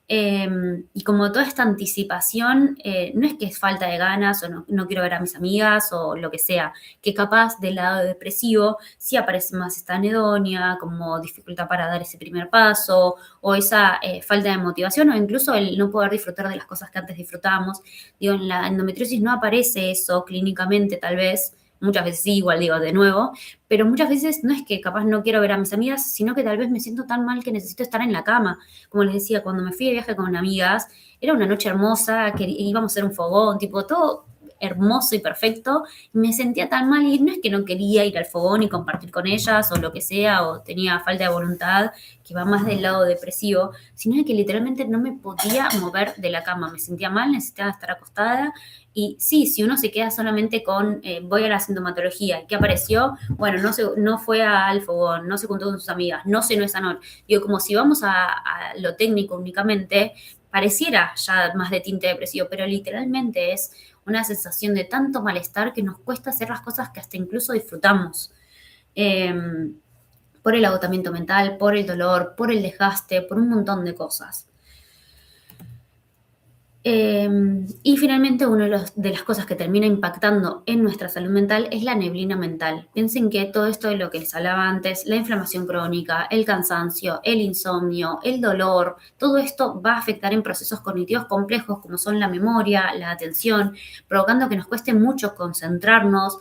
Y como toda esta anticipación, no es que es falta de ganas o no quiero ver a mis amigas o lo que sea, que capaz del lado depresivo sí aparece más esta anedonia, como dificultad para dar ese primer paso o esa falta de motivación o incluso el no poder disfrutar de las cosas que antes disfrutábamos. Digo, en la endometriosis no aparece eso clínicamente tal vez, muchas veces sí, igual digo de nuevo, pero muchas veces no es que capaz no quiero ver a mis amigas, sino que tal vez me siento tan mal que necesito estar en la cama. Como les decía, cuando me fui de viaje con amigas, era una noche hermosa, que íbamos a hacer un fogón, tipo, todo hermoso y perfecto, y me sentía tan mal, y no es que no quería ir al fogón y compartir con ellas, o lo que sea, o tenía falta de voluntad, que va más del lado depresivo, sino de que literalmente no me podía mover de la cama, me sentía mal, necesitaba estar acostada, y sí, si uno se queda solamente con voy a la sintomatología, ¿qué apareció? Bueno, no fue al fogón, no se juntó con sus amigas, no cenó esa noche. Digo, como si vamos a lo técnico únicamente, pareciera ya más de tinte depresivo, pero literalmente es una sensación de tanto malestar que nos cuesta hacer las cosas que hasta incluso disfrutamos. Por el agotamiento mental, por el dolor, por el desgaste, por un montón de cosas. Y finalmente, una de las cosas que termina impactando en nuestra salud mental es la neblina mental. Piensen que todo esto de lo que les hablaba antes, la inflamación crónica, el cansancio, el insomnio, el dolor, todo esto va a afectar en procesos cognitivos complejos como son la memoria, la atención, provocando que nos cueste mucho concentrarnos,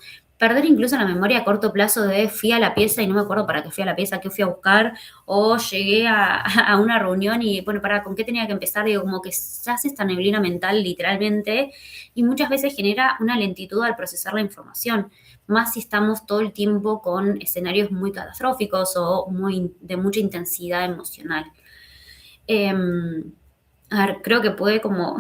perder incluso la memoria a corto plazo de fui a la pieza y no me acuerdo para qué fui a la pieza, qué fui a buscar, o llegué a una reunión y, bueno, con qué tenía que empezar, digo, como que se hace esta neblina mental literalmente, y muchas veces genera una lentitud al procesar la información, más si estamos todo el tiempo con escenarios muy catastróficos o de mucha intensidad emocional. A ver, creo que puede como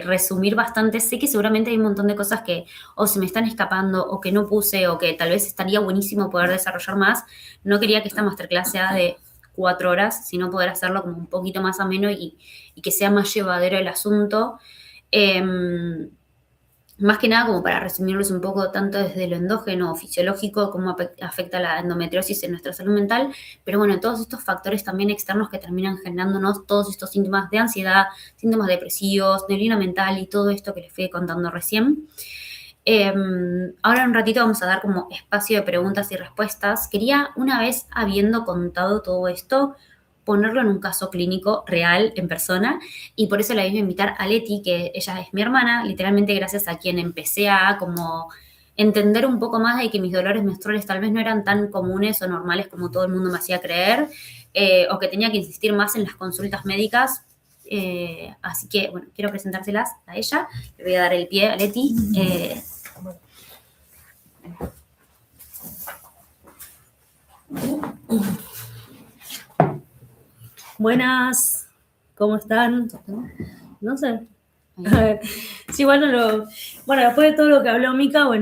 resumir bastante. Sé que seguramente hay un montón de cosas que o se me están escapando o que no puse o que tal vez estaría buenísimo poder desarrollar más. No quería que esta masterclass sea de 4 horas, sino poder hacerlo como un poquito más ameno y que sea más llevadero el asunto. Más que nada como para resumirles un poco tanto desde lo endógeno o fisiológico, cómo afecta la endometriosis en nuestra salud mental, pero bueno, todos estos factores también externos que terminan generándonos todos estos síntomas de ansiedad, síntomas depresivos, neblina mental y todo esto que les fui contando recién. Ahora en un ratito vamos a dar como espacio de preguntas y respuestas. Quería, una vez habiendo contado todo esto, ponerlo en un caso clínico real, en persona, y por eso la iba a invitar a Leti, que ella es mi hermana, literalmente gracias a quien empecé a como entender un poco más de que mis dolores menstruales tal vez no eran tan comunes o normales como todo el mundo me hacía creer, o que tenía que insistir más en las consultas médicas. Así que, bueno, quiero presentárselas a ella. Le voy a dar el pie a Leti. Buenas, ¿cómo están? No sé. Sí, bueno, después de todo lo que habló Mica, mi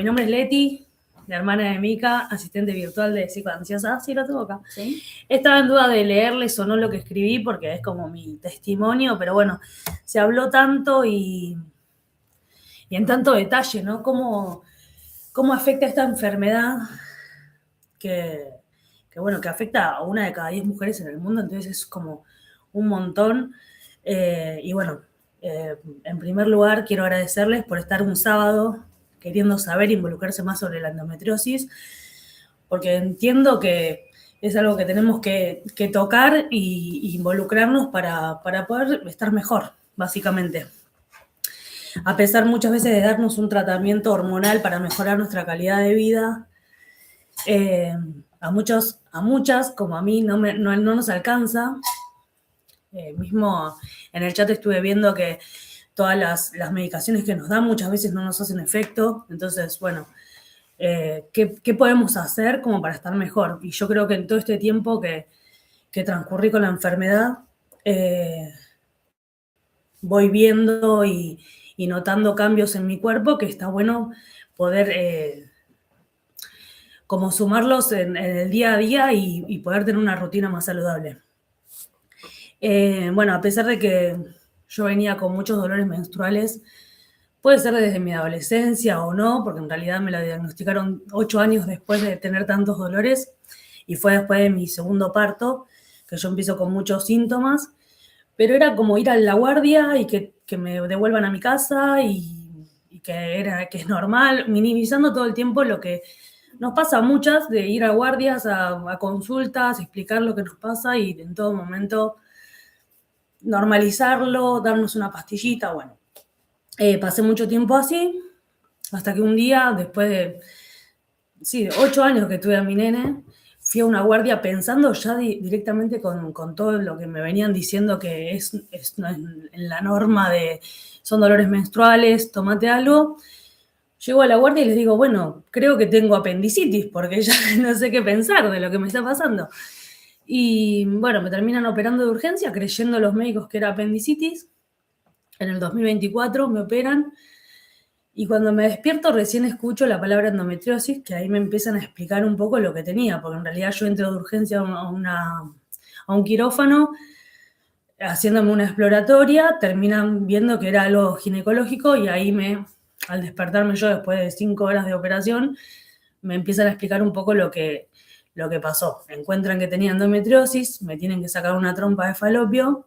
nombre es Leti, la hermana de Mica, asistente virtual de psicoansiosa. Sí, lo tengo acá. ¿Sí? Estaba en duda de leerles o no lo que escribí porque es como mi testimonio, pero bueno, se habló tanto y en tanto detalle, ¿no? ¿Cómo afecta esta enfermedad que afecta a 1 de cada 10 mujeres en el mundo? Entonces es como un montón. En primer lugar, quiero agradecerles por estar un sábado queriendo saber e involucrarse más sobre la endometriosis, porque entiendo que es algo que tenemos que tocar y involucrarnos para poder estar mejor, básicamente. A pesar muchas veces de darnos un tratamiento hormonal para mejorar nuestra calidad de vida, a muchas, como a mí, no nos alcanza. Mismo en el chat estuve viendo que todas las medicaciones que nos dan muchas veces no nos hacen efecto. Entonces, bueno, ¿qué podemos hacer como para estar mejor? Y yo creo que en todo este tiempo que transcurrí con la enfermedad, voy viendo y notando cambios en mi cuerpo que está bueno poder como sumarlos en el día a día y poder tener una rutina más saludable. A pesar de que yo venía con muchos dolores menstruales, puede ser desde mi adolescencia o no, porque en realidad me lo diagnosticaron 8 años después de tener tantos dolores, y fue después de mi segundo parto que yo empiezo con muchos síntomas, pero era como ir a la guardia y que me devuelvan a mi casa y que es normal, minimizando todo el tiempo lo que nos pasa a muchas, de ir a guardias, a consultas, explicar lo que nos pasa y en todo momento normalizarlo, darnos una pastillita. Bueno, pasé mucho tiempo así, hasta que un día, después de 8 años que tuve a mi nene, fui a una guardia pensando ya directamente con todo lo que me venían diciendo que no es en la norma de son dolores menstruales, tómate algo. Llego a la guardia y les digo, bueno, creo que tengo apendicitis, porque ya no sé qué pensar de lo que me está pasando. Y bueno, me terminan operando de urgencia, creyendo los médicos que era apendicitis. En el 2024 me operan y cuando me despierto recién escucho la palabra endometriosis, que ahí me empiezan a explicar un poco lo que tenía, porque en realidad yo entro de urgencia a un quirófano, haciéndome una exploratoria, terminan viendo que era algo ginecológico y ahí al despertarme yo después de 5 horas de operación, me empiezan a explicar un poco lo que pasó. Encuentran que tenía endometriosis, me tienen que sacar una trompa de falopio,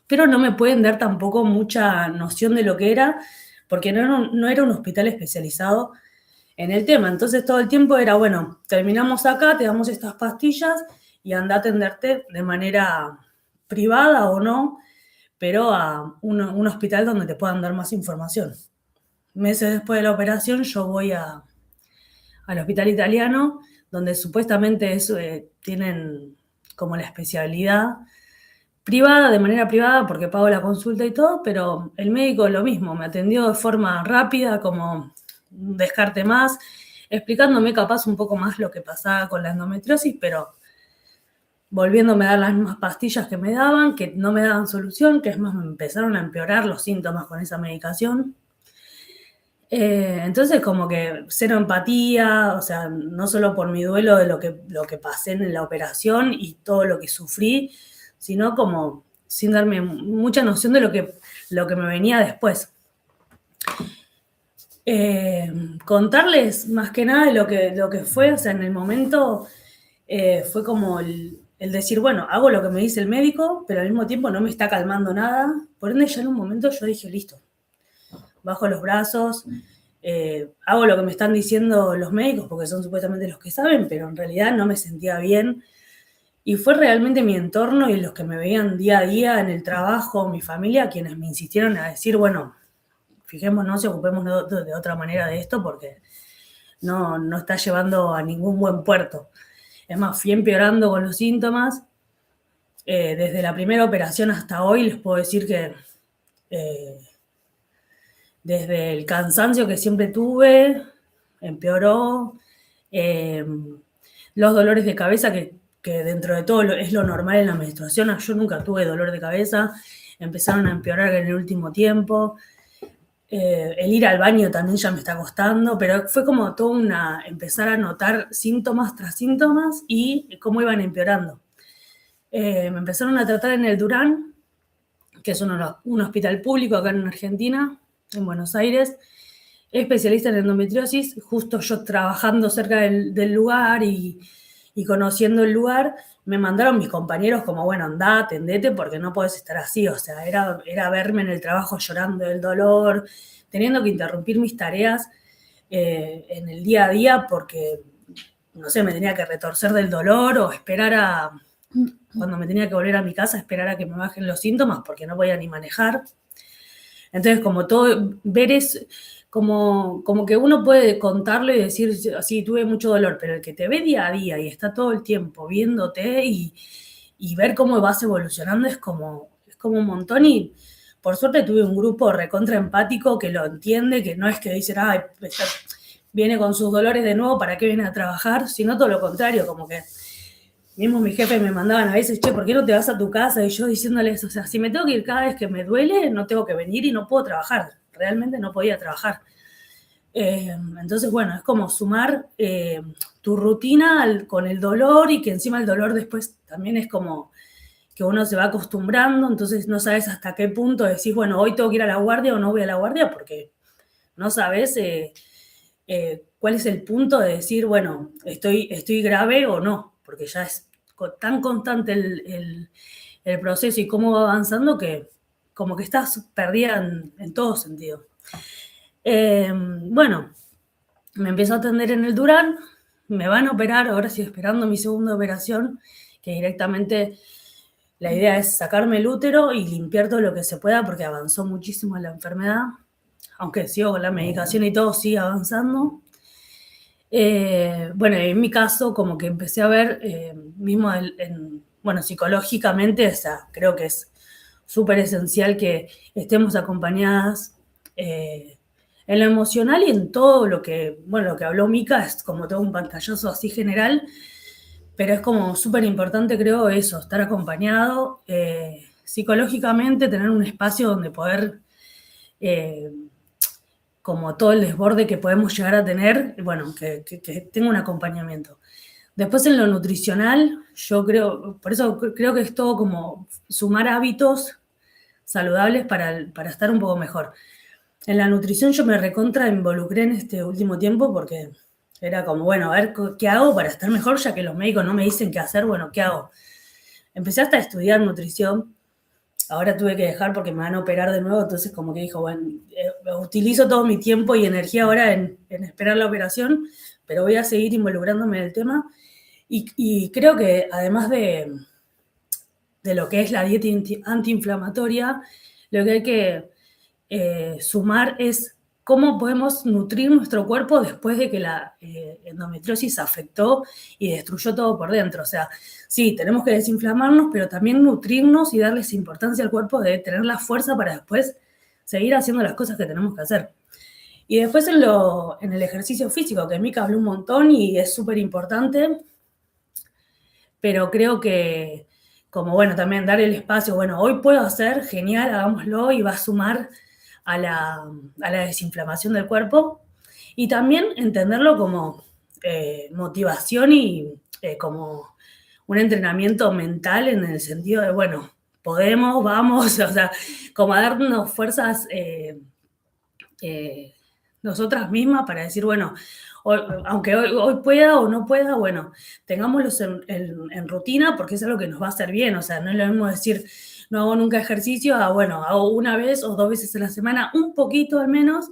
pero no me pueden dar tampoco mucha noción de lo que era, porque no era un hospital especializado en el tema. Entonces todo el tiempo era, bueno, terminamos acá, te damos estas pastillas y anda a atenderte de manera privada o no, pero a un hospital donde te puedan dar más información. meses después de la operación yo voy al hospital italiano, donde supuestamente tienen como la especialidad privada, de manera privada, porque pago la consulta y todo, pero el médico lo mismo, me atendió de forma rápida, como un descarte más, explicándome capaz un poco más lo que pasaba con la endometriosis, pero volviéndome a dar las mismas pastillas que me daban, que no me daban solución, que es más, me empezaron a empeorar los síntomas con esa medicación. Entonces como que cero empatía, o sea, no solo por mi duelo de lo que pasé en la operación y todo lo que sufrí, sino como sin darme mucha noción de lo que me venía después. Contarles más que nada de lo que fue, o sea, en el momento fue como el decir, bueno, hago lo que me dice el médico, pero al mismo tiempo no me está calmando nada. Por ende, ya en un momento yo dije, listo, bajo los brazos, hago lo que me están diciendo los médicos, porque son supuestamente los que saben, pero en realidad no me sentía bien. Y fue realmente mi entorno y los que me veían día a día en el trabajo, mi familia, quienes me insistieron a decir, bueno, fijémonos y ocupémonos de otra manera de esto, porque no está llevando a ningún buen puerto. Es más, fui empeorando con los síntomas. Desde la primera operación hasta hoy les puedo decir que desde el cansancio que siempre tuve, empeoró. Los dolores de cabeza, que dentro de todo es lo normal en la menstruación. Yo nunca tuve dolor de cabeza, empezaron a empeorar en el último tiempo. El ir al baño también ya me está costando, pero fue como todo empezar a notar síntomas tras síntomas y cómo iban empeorando. Me empezaron a tratar en el Durán, que es un hospital público acá en Argentina, en Buenos Aires, especialista en endometriosis. Justo yo trabajando cerca del lugar y conociendo el lugar, me mandaron mis compañeros como, bueno, andá, atendete, porque no podés estar así. O sea, era verme en el trabajo llorando del dolor, teniendo que interrumpir mis tareas en el día a día porque, no sé, me tenía que retorcer del dolor o esperar cuando me tenía que volver a mi casa, esperar a que me bajen los síntomas porque no podía ni manejar. Entonces, como todo, ver es como que uno puede contarlo y decir, sí, tuve mucho dolor, pero el que te ve día a día y está todo el tiempo viéndote y ver cómo vas evolucionando es como un montón. Y por suerte tuve un grupo recontra empático que lo entiende, que no es que dicen, ay, viene con sus dolores de nuevo, ¿para qué viene a trabajar? Sino todo lo contrario, como que mismo mis jefes me mandaban a veces, che, ¿por qué no te vas a tu casa? Y yo diciéndoles, o sea, si me tengo que ir cada vez que me duele, no tengo que venir y no puedo trabajar. Realmente no podía trabajar. Entonces, bueno, es como sumar tu rutina con el dolor y que encima el dolor después también es como que uno se va acostumbrando, entonces no sabes hasta qué punto decís, bueno, hoy tengo que ir a la guardia o no voy a la guardia, porque no sabes cuál es el punto de decir, bueno, estoy grave o no, porque ya es tan constante el proceso y cómo va avanzando que como que estás perdida en todo sentido. Bueno, me empiezo a atender en el Durán, me van a operar, ahora estoy esperando mi segunda operación, que directamente la idea es sacarme el útero y limpiar todo lo que se pueda porque avanzó muchísimo la enfermedad, aunque sigo con la medicación y todo, sigue avanzando. Bueno, en mi caso como que empecé a ver mismo bueno, psicológicamente, o sea, creo que es súper esencial que estemos acompañadas en lo emocional y en todo lo que, bueno, lo que habló Mica es como todo un pantallazo así general, pero es como súper importante, creo, eso, estar acompañado psicológicamente, tener un espacio donde poder, como todo el desborde que podemos llegar a tener, bueno, que tenga un acompañamiento. Después en lo nutricional, yo creo, por eso creo que es todo como sumar hábitos saludables para estar un poco mejor. En la nutrición yo me recontra involucré en este último tiempo porque era como, bueno, a ver qué hago para estar mejor, ya que los médicos no me dicen qué hacer, bueno, ¿qué hago? Empecé hasta a estudiar nutrición, ahora tuve que dejar porque me van a operar de nuevo, entonces como que dijo, bueno, utilizo todo mi tiempo y energía ahora en esperar la operación, pero voy a seguir involucrándome en el tema y creo que además de lo que es la dieta antiinflamatoria, lo que hay que sumar es cómo podemos nutrir nuestro cuerpo después de que la endometriosis afectó y destruyó todo por dentro. O sea, sí, tenemos que desinflamarnos, pero también nutrirnos y darles importancia al cuerpo de tener la fuerza para después seguir haciendo las cosas que tenemos que hacer. Y después en el ejercicio físico, que Mica habló un montón y es súper importante, pero creo que, como bueno, también dar el espacio, bueno, hoy puedo hacer, genial, hagámoslo y va a sumar a la desinflamación del cuerpo. Y también entenderlo como motivación y como un entrenamiento mental en el sentido de, bueno, podemos, vamos, o sea, como a darnos fuerzas nosotras mismas para decir, bueno, aunque hoy pueda o no pueda, bueno, tengámoslos en rutina porque es algo que nos va a hacer bien. O sea, no es lo mismo decir, no hago nunca ejercicio, bueno, hago una vez o 2 veces a la semana, un poquito al menos,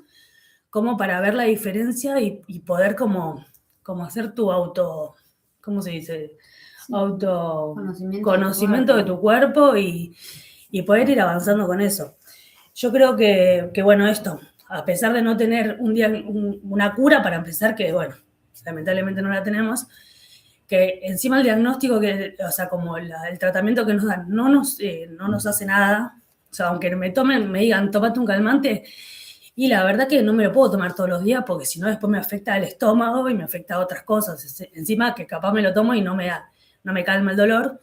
como para ver la diferencia y poder como hacer tu auto, ¿cómo se dice? Sí. Conocimiento de tu cuerpo y poder ir avanzando con eso. Yo creo que bueno, esto, a pesar de no tener una cura para empezar, que bueno, lamentablemente no la tenemos, que encima el diagnóstico, o sea, como el tratamiento que nos dan no nos hace nada. O sea, aunque me digan, tómate un calmante, y la verdad que no me lo puedo tomar todos los días porque si no después me afecta el estómago y me afecta a otras cosas. Encima que capaz me lo tomo y no me calma el dolor.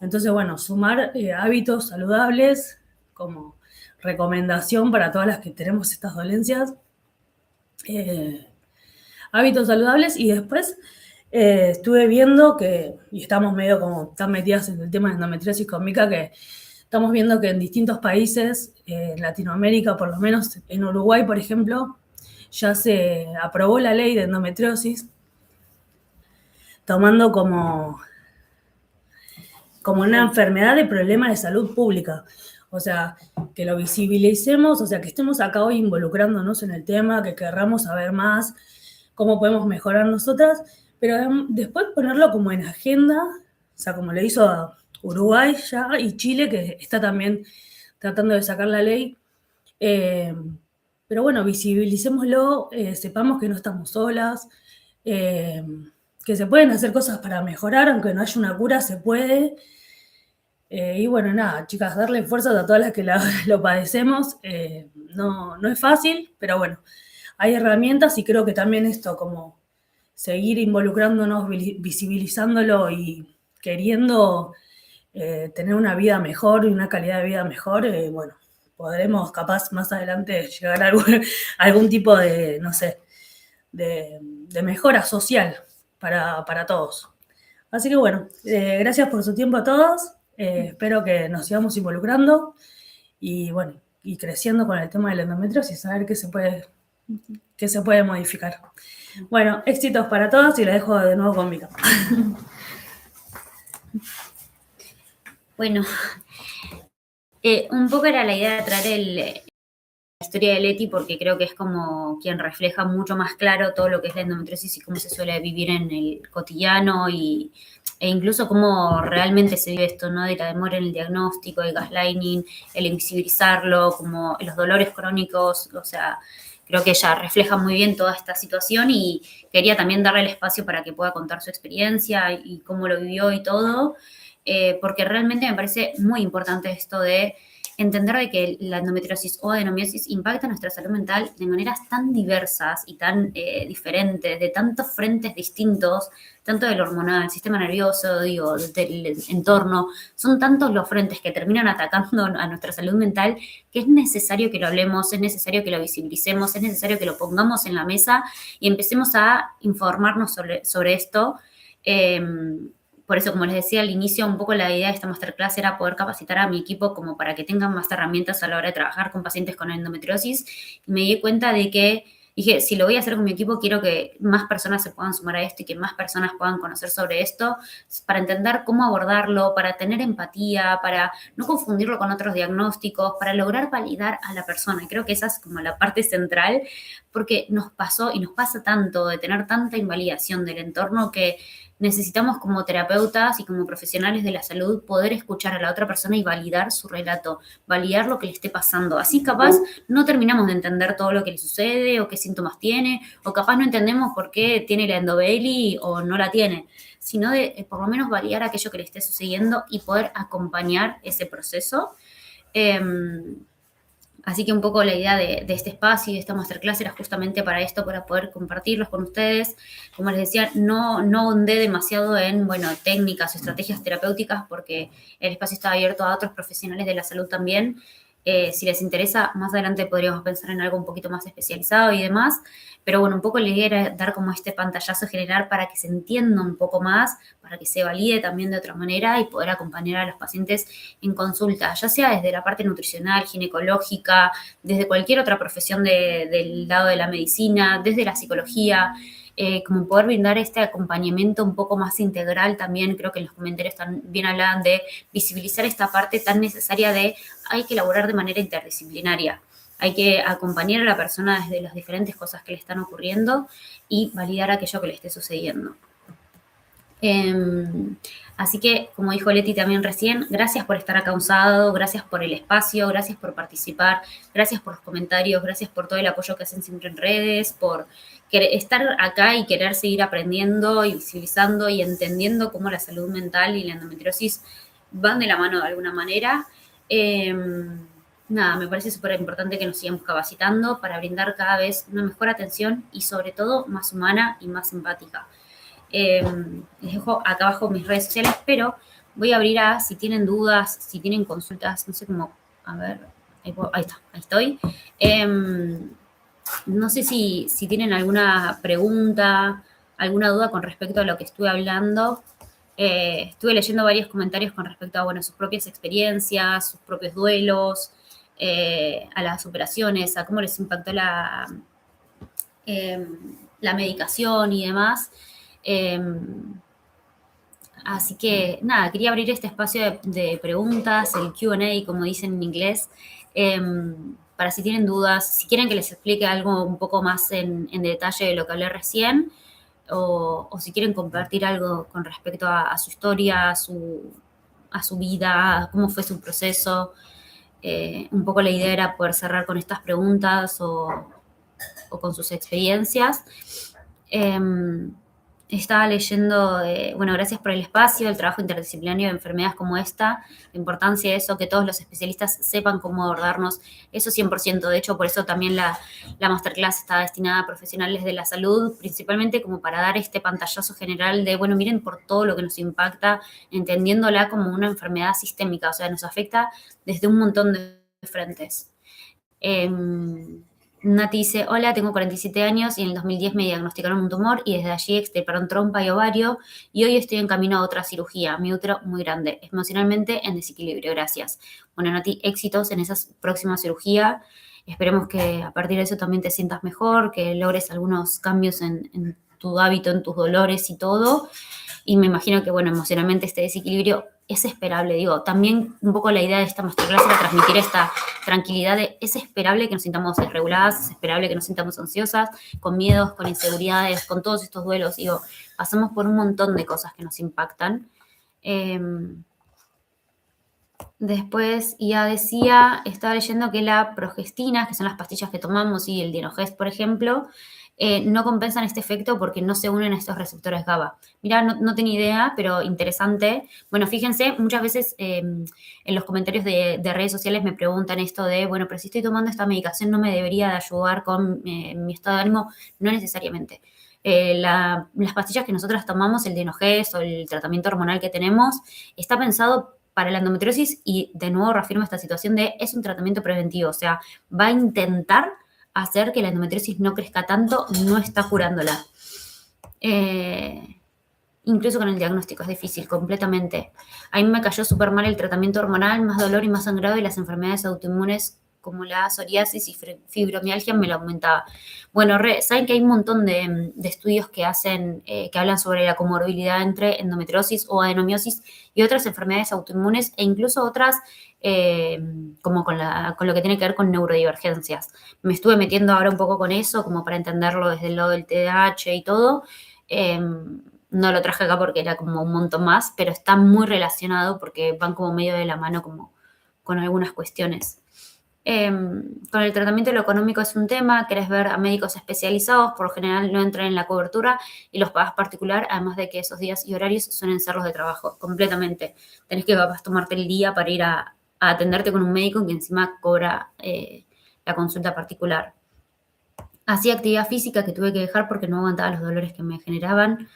Entonces, bueno, sumar hábitos saludables como recomendación para todas las que tenemos estas dolencias. Hábitos saludables y después estuve viendo y estamos medio como tan metidas en el tema de endometriosis con Mica que estamos viendo que en distintos países, en Latinoamérica, por lo menos en Uruguay, por ejemplo, ya se aprobó la ley de endometriosis, tomando como una enfermedad de problema de salud pública. O sea, que lo visibilicemos, o sea, que estemos acá hoy involucrándonos en el tema, que querramos saber más, cómo podemos mejorar nosotras, pero después ponerlo como en agenda, o sea, como lo hizo Uruguay ya y Chile, que está también tratando de sacar la ley. Pero bueno, visibilicémoslo, sepamos que no estamos solas, que se pueden hacer cosas para mejorar, aunque no haya una cura, se puede. Y bueno, nada, chicas, darle fuerzas a todas las que lo padecemos. No es fácil, pero bueno, hay herramientas y creo que también esto, como seguir involucrándonos, visibilizándolo y queriendo tener una vida mejor y una calidad de vida mejor, bueno, podremos capaz más adelante llegar a algún tipo de, no sé, de mejora social para todos. Así que bueno, gracias por su tiempo a todos. Espero que nos sigamos involucrando y bueno, y creciendo con el tema de la endometriosis, saber qué se puede modificar. Bueno, éxitos para todos y la dejo de nuevo con Mica. Bueno, un poco era la idea de traer la historia de Leti porque creo que es como quien refleja mucho más claro todo lo que es la endometriosis y cómo se suele vivir en el cotidiano e incluso cómo realmente se vive esto, ¿no? De la demora en el diagnóstico, el gaslighting, el invisibilizarlo, como los dolores crónicos, o sea, creo que ella refleja muy bien toda esta situación y quería también darle el espacio para que pueda contar su experiencia y cómo lo vivió y todo, porque realmente me parece muy importante esto de entender de que la endometriosis o adenomiosis impacta nuestra salud mental de maneras tan diversas y tan diferentes, de tantos frentes distintos, tanto del hormonal, sistema nervioso, digo, del entorno, son tantos los frentes que terminan atacando a nuestra salud mental que es necesario que lo hablemos, es necesario que lo visibilicemos, es necesario que lo pongamos en la mesa y empecemos a informarnos sobre esto. Por eso, como les decía al inicio, un poco la idea de esta masterclass era poder capacitar a mi equipo como para que tengan más herramientas a la hora de trabajar con pacientes con endometriosis. Y me di cuenta de que, dije, si lo voy a hacer con mi equipo, quiero que más personas se puedan sumar a esto y que más personas puedan conocer sobre esto para entender cómo abordarlo, para tener empatía, para no confundirlo con otros diagnósticos, para lograr validar a la persona. Y creo que esa es como la parte central, porque nos pasó y nos pasa tanto de tener tanta invalidación del entorno que necesitamos como terapeutas y como profesionales de la salud poder escuchar a la otra persona y validar su relato, validar lo que le esté pasando. Así capaz no terminamos de entender todo lo que le sucede o qué síntomas tiene, o capaz no entendemos por qué tiene la endobeli o no la tiene, sino de por lo menos validar aquello que le esté sucediendo y poder acompañar ese proceso. Así que un poco la idea de este espacio y de esta masterclass era justamente para esto, para poder compartirlos con ustedes. Como les decía, no ahondé demasiado en, bueno, técnicas o estrategias terapéuticas porque el espacio está abierto a otros profesionales de la salud también. Si les interesa, más adelante podríamos pensar en algo un poquito más especializado y demás. Pero bueno, un poco la idea era dar como este pantallazo general para que se entienda un poco más, para que se valide también de otra manera y poder acompañar a los pacientes en consulta, ya sea desde la parte nutricional, ginecológica, desde cualquier otra profesión del lado de la medicina, desde la psicología, como poder brindar este acompañamiento un poco más integral también. Creo que en los comentarios también hablaban de visibilizar esta parte tan necesaria de hay que elaborar de manera interdisciplinaria. Hay que acompañar a la persona desde las diferentes cosas que le están ocurriendo y validar aquello que le esté sucediendo. Así que, como dijo Leti también recién, gracias por estar acá un sábado, gracias por el espacio, gracias por participar, gracias por los comentarios, gracias por todo el apoyo que hacen siempre en redes, por estar acá y querer seguir aprendiendo y visibilizando y entendiendo cómo la salud mental y la endometriosis van de la mano de alguna manera. Nada, me parece súper importante que nos sigamos capacitando para brindar cada vez una mejor atención y sobre todo más humana y más empática. Les dejo acá abajo mis redes sociales, pero voy a abrir a si tienen dudas, si tienen consultas, no sé cómo, a ver, ahí está, ahí estoy. No sé si tienen alguna pregunta, alguna duda con respecto a lo que estuve hablando. Estuve leyendo varios comentarios con respecto a, bueno, sus propias experiencias, sus propios duelos, a las operaciones, a cómo les impactó la medicación y demás. Así que nada, quería abrir este espacio de preguntas, el Q&A, como dicen en inglés, para si tienen dudas, si quieren que les explique algo un poco más en detalle de lo que hablé recién, o si quieren compartir algo con respecto a su historia, a su vida, a cómo fue su proceso. Un poco la idea era poder cerrar con estas preguntas o con sus experiencias. Estaba leyendo, bueno, gracias por el espacio, el trabajo interdisciplinario de enfermedades como esta, la importancia de eso, que todos los especialistas sepan cómo abordarnos, eso 100%. De hecho, por eso también la masterclass está destinada a profesionales de la salud, principalmente como para dar este pantallazo general de, bueno, miren por todo lo que nos impacta, entendiéndola como una enfermedad sistémica, o sea, nos afecta desde un montón de frentes. Nati dice, hola, tengo 47 años y en el 2010 me diagnosticaron un tumor y desde allí extirparon trompa y ovario y hoy estoy en camino a otra cirugía, mi útero muy grande, emocionalmente en desequilibrio, gracias. Bueno, Nati, éxitos en esa próxima cirugía. Esperemos que a partir de eso también te sientas mejor, que logres algunos cambios en tu hábito, en tus dolores y todo. Y me imagino que, bueno, emocionalmente este desequilibrio es esperable. Digo, también un poco la idea de esta masterclass era transmitir esta tranquilidad de es esperable que nos sintamos desreguladas, es esperable que nos sintamos ansiosas, con miedos, con inseguridades, con todos estos duelos. Digo, pasamos por un montón de cosas que nos impactan. Después ya decía, estaba leyendo que la progestina, que son las pastillas que tomamos, y el Dienogest, por ejemplo, no compensan este efecto porque no se unen a estos receptores GABA. Mira, no tenía idea, pero interesante. Bueno, fíjense, muchas veces en los comentarios de redes sociales me preguntan esto de, bueno, pero si estoy tomando esta medicación, ¿no me debería de ayudar con mi estado de ánimo? No necesariamente. Las pastillas que nosotras tomamos, el Dienogest o el tratamiento hormonal que tenemos, está pensado para la endometriosis y de nuevo reafirmo esta situación de es un tratamiento preventivo, o sea, va a intentar hacer que la endometriosis no crezca tanto, no está curándola. Incluso con el diagnóstico es difícil, completamente. A mí me cayó súper mal el tratamiento hormonal, más dolor y más sangrado, y las enfermedades autoinmunes como la psoriasis y fibromialgia me lo aumentaba. Bueno, saben que hay un montón de estudios que hacen, que hablan sobre la comorbilidad entre endometriosis o adenomiosis y otras enfermedades autoinmunes e incluso otras como con lo que tiene que ver con neurodivergencias. Me estuve metiendo ahora un poco con eso, como para entenderlo desde el lado del TDAH y todo. no lo traje acá porque era como un montón más, pero está muy relacionado porque van como medio de la mano como con algunas cuestiones. Con el tratamiento lo económico es un tema, querés ver a médicos especializados, por lo general no entran en la cobertura y los pagas particular, además de que esos días y horarios suelen ser los de trabajo, completamente. Tenés que capaz tomarte el día para ir a atenderte con un médico que encima cobra la consulta particular. Hacía actividad física que tuve que dejar porque no aguantaba los dolores que me generaban.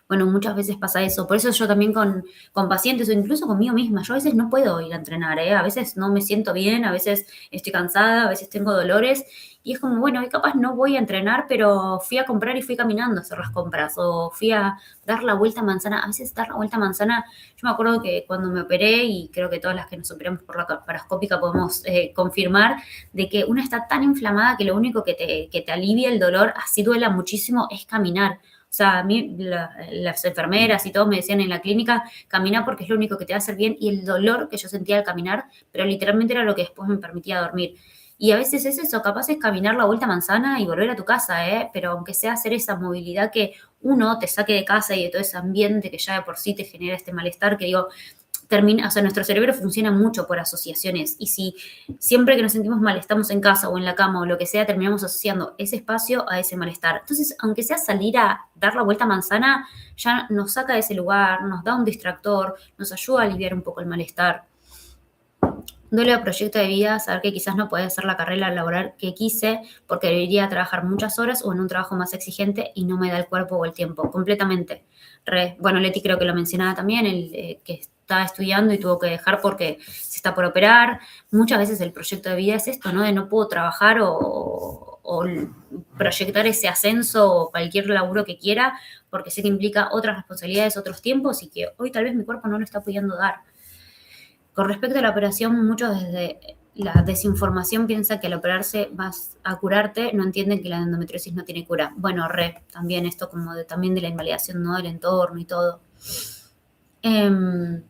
Bueno, muchas veces pasa eso. Por eso yo también con pacientes o incluso conmigo misma, yo a veces no puedo ir a entrenar, ¿eh? A veces no me siento bien, a veces estoy cansada, a veces tengo dolores. Y es como, bueno, hoy capaz no voy a entrenar, pero fui a comprar y fui caminando a hacer las compras. O fui a dar la vuelta a manzana. A veces dar la vuelta a manzana, yo me acuerdo que cuando me operé, y creo que todas las que nos operamos por la laparoscópica podemos confirmar, de que una está tan inflamada que lo único que te alivia el dolor, así duela muchísimo, es caminar. O sea, a mí las enfermeras y todos me decían en la clínica, camina porque es lo único que te va a hacer bien. Y el dolor que yo sentía al caminar, pero literalmente era lo que después me permitía dormir. Y a veces es eso, capaz es caminar la vuelta a manzana y volver a tu casa, ¿eh? Pero aunque sea hacer esa movilidad que uno te saque de casa y de todo ese ambiente que ya de por sí te genera este malestar, que digo, termina, o sea, nuestro cerebro funciona mucho por asociaciones y si siempre que nos sentimos mal estamos en casa o en la cama o lo que sea, terminamos asociando ese espacio a ese malestar. Entonces, aunque sea salir a dar la vuelta a manzana, ya nos saca de ese lugar, nos da un distractor, nos ayuda a aliviar un poco el malestar. Duele a proyecto de vida saber que quizás no puede hacer la carrera laboral que quise porque debería trabajar muchas horas o en un trabajo más exigente y no me da el cuerpo o el tiempo, completamente. Bueno, Leti creo que lo mencionaba también, el que está estudiando y tuvo que dejar porque se está por operar. Muchas veces el proyecto de vida es esto, ¿no? De no puedo trabajar o proyectar ese ascenso o cualquier laburo que quiera porque sé que implica otras responsabilidades, otros tiempos y que hoy tal vez mi cuerpo no lo está pudiendo dar. Con respecto a la operación, muchos desde la desinformación piensan que al operarse vas a curarte, no entienden que la endometriosis no tiene cura. Bueno, también esto como también de la invalidación, ¿no? Del entorno y todo. Me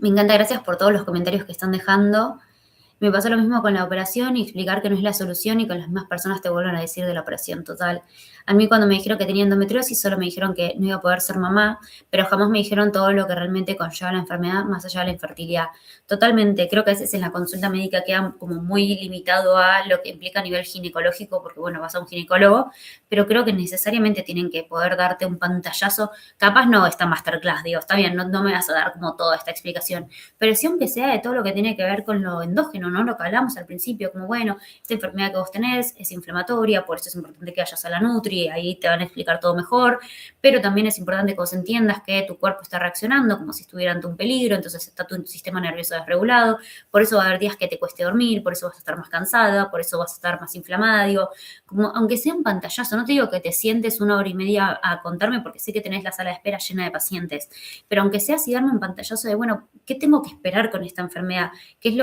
encanta, gracias por todos los comentarios que están dejando. Me pasó lo mismo con la operación y explicar que no es la solución y con las mismas personas te vuelven a decir de la operación total. A mí cuando me dijeron que tenía endometriosis solo me dijeron que no iba a poder ser mamá, pero jamás me dijeron todo lo que realmente conlleva la enfermedad más allá de la infertilidad. Totalmente, creo que a veces en la consulta médica queda como muy limitado a lo que implica a nivel ginecológico, porque bueno, vas a un ginecólogo, pero creo que necesariamente tienen que poder darte un pantallazo. Capaz no esta masterclass, digo, está bien, no me vas a dar como toda esta explicación, pero sí aunque sea de todo lo que tiene que ver con lo endógeno, ¿no? Lo que hablamos al principio, como bueno, esta enfermedad que vos tenés es inflamatoria, por eso es importante que vayas a la Nutri, ahí te van a explicar todo mejor, pero también es importante que vos entiendas que tu cuerpo está reaccionando como si estuviera ante un peligro, entonces está tu sistema nervioso desregulado, por eso va a haber días que te cueste dormir, por eso vas a estar más cansada, por eso vas a estar más inflamada, digo, como aunque sea un pantallazo, no te digo que te sientes 1 hora y media a contarme porque sé que tenés la sala de espera llena de pacientes, pero aunque sea así darme un pantallazo de, bueno, ¿qué tengo que esperar con esta enfermedad? ¿Qué es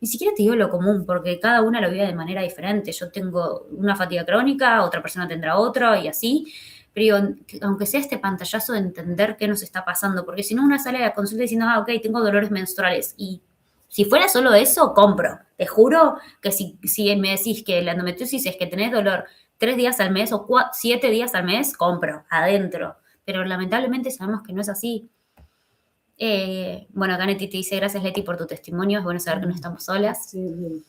ni siquiera te digo lo común, porque cada una lo vive de manera diferente. Yo tengo una fatiga crónica, otra persona tendrá otra y así. Pero digo, aunque sea este pantallazo de entender qué nos está pasando, porque si no una sale a la consulta diciendo, ok, tengo dolores menstruales y si fuera solo eso, compro. Te juro que si me decís que la endometriosis es que tenés dolor 3 días al mes o 7 días al mes, compro, adentro. Pero lamentablemente sabemos que no es así. Bueno, acá Neti te dice, gracias Leti por tu testimonio, es bueno saber que no estamos solas. Sí, bien.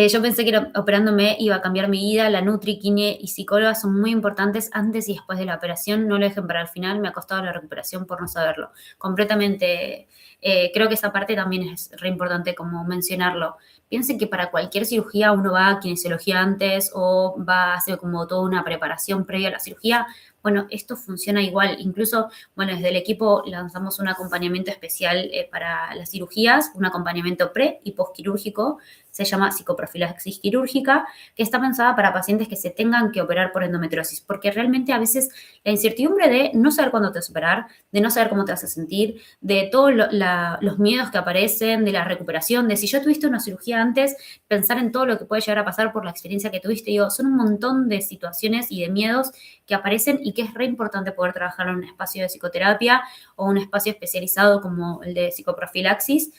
Yo pensé que operándome iba a cambiar mi vida, la Nutri, Kine y psicóloga son muy importantes antes y después de la operación, no lo dejen para el final, me ha costado la recuperación por no saberlo. Completamente, creo que esa parte también es re importante como mencionarlo. Piensen que para cualquier cirugía uno va a kinesiología antes o va a hacer como toda una preparación previa a la cirugía. Bueno, esto funciona igual. Incluso, bueno, desde el equipo lanzamos un acompañamiento especial para las cirugías, un acompañamiento pre y postquirúrgico, se llama psicoprofilaxis quirúrgica, que está pensada para pacientes que se tengan que operar por endometriosis, porque realmente a veces la incertidumbre de no saber cuándo te vas a operar, de no saber cómo te vas a sentir, de todos los miedos que aparecen, de la recuperación, de si ya tuviste una cirugía antes, pensar en todo lo que puede llegar a pasar por la experiencia que tuviste, digo, son un montón de situaciones y de miedos que aparecen y que es re importante poder trabajar en un espacio de psicoterapia o un espacio especializado como el de psicoprofilaxis,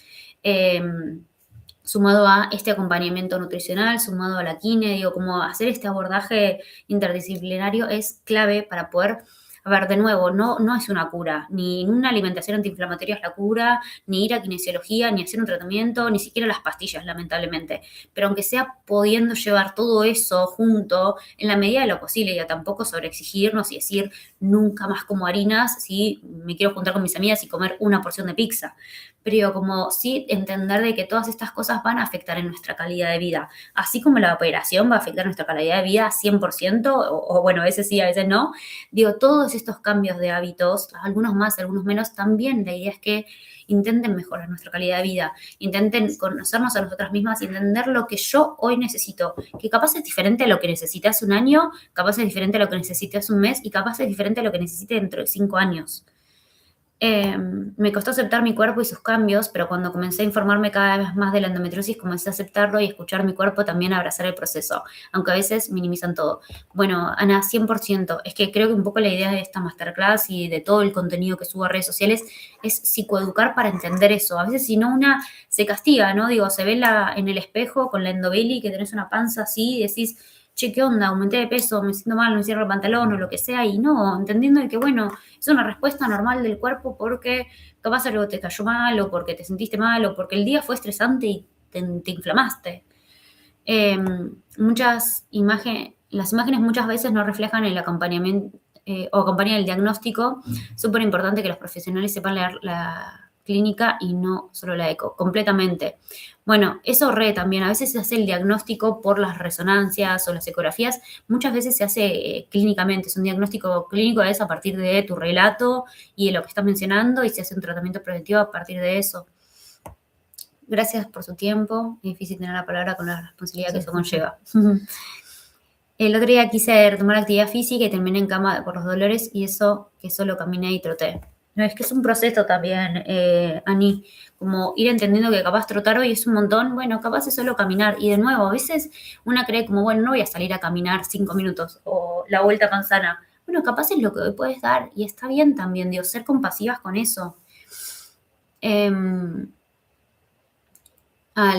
sumado a este acompañamiento nutricional, sumado a la quine, digo, como hacer este abordaje interdisciplinario es clave para poder A ver, de nuevo, no es una cura, ni una alimentación antiinflamatoria es la cura, ni ir a kinesiología, ni hacer un tratamiento, ni siquiera las pastillas, lamentablemente. Pero aunque sea pudiendo llevar todo eso junto, en la medida de lo posible, y a tampoco sobreexigirnos y decir nunca más como harinas si me quiero juntar con mis amigas y comer una porción de pizza. Pero como sí entender de que todas estas cosas van a afectar en nuestra calidad de vida. Así como la operación va a afectar nuestra calidad de vida 100%, o bueno, a veces sí, a veces no. Digo, todos estos cambios de hábitos, algunos más, algunos menos, también la idea es que intenten mejorar nuestra calidad de vida, intenten conocernos a nosotras mismas y entender lo que yo hoy necesito, que capaz es diferente a lo que necesité hace un año, capaz es diferente a lo que necesité hace un mes y capaz es diferente a lo que necesite dentro de 5 años. Me costó aceptar mi cuerpo y sus cambios, pero cuando comencé a informarme cada vez más de la endometriosis, comencé a aceptarlo y escuchar mi cuerpo, también a abrazar el proceso, aunque a veces minimizan todo. Bueno, Ana, 100%. Es que creo que un poco la idea de esta masterclass y de todo el contenido que subo a redes sociales es psicoeducar para entender eso. A veces si no una se castiga, ¿no? Digo, se ve en el espejo con la endobeli que tenés una panza así y decís, che, ¿qué onda? Aumenté de peso, me siento mal, no me cierro el pantalón o lo que sea, y no, entendiendo de que, bueno, es una respuesta normal del cuerpo porque capaz algo te cayó mal o porque te sentiste mal o porque el día fue estresante y te inflamaste. Las imágenes muchas veces no reflejan el acompañamiento o acompañan el diagnóstico. Súper importante que los profesionales sepan leer la clínica y no solo la eco, completamente. Bueno, eso también, a veces se hace el diagnóstico por las resonancias o las ecografías, muchas veces se hace clínicamente, es un diagnóstico clínico, es a partir de tu relato y de lo que estás mencionando y se hace un tratamiento preventivo a partir de eso. Gracias por su tiempo, es difícil tener la palabra con la responsabilidad que eso conlleva. El otro día quise retomar la actividad física y terminé en cama por los dolores y eso que solo caminé y troté. No, es que es un proceso también, Ani, como ir entendiendo que capaz trotar hoy es un montón, bueno, capaz es solo caminar. Y de nuevo, a veces una cree como, bueno, no voy a salir a caminar 5 minutos o la vuelta a manzana. Bueno, capaz es lo que hoy puedes dar y está bien también, digo, ser compasivas con eso.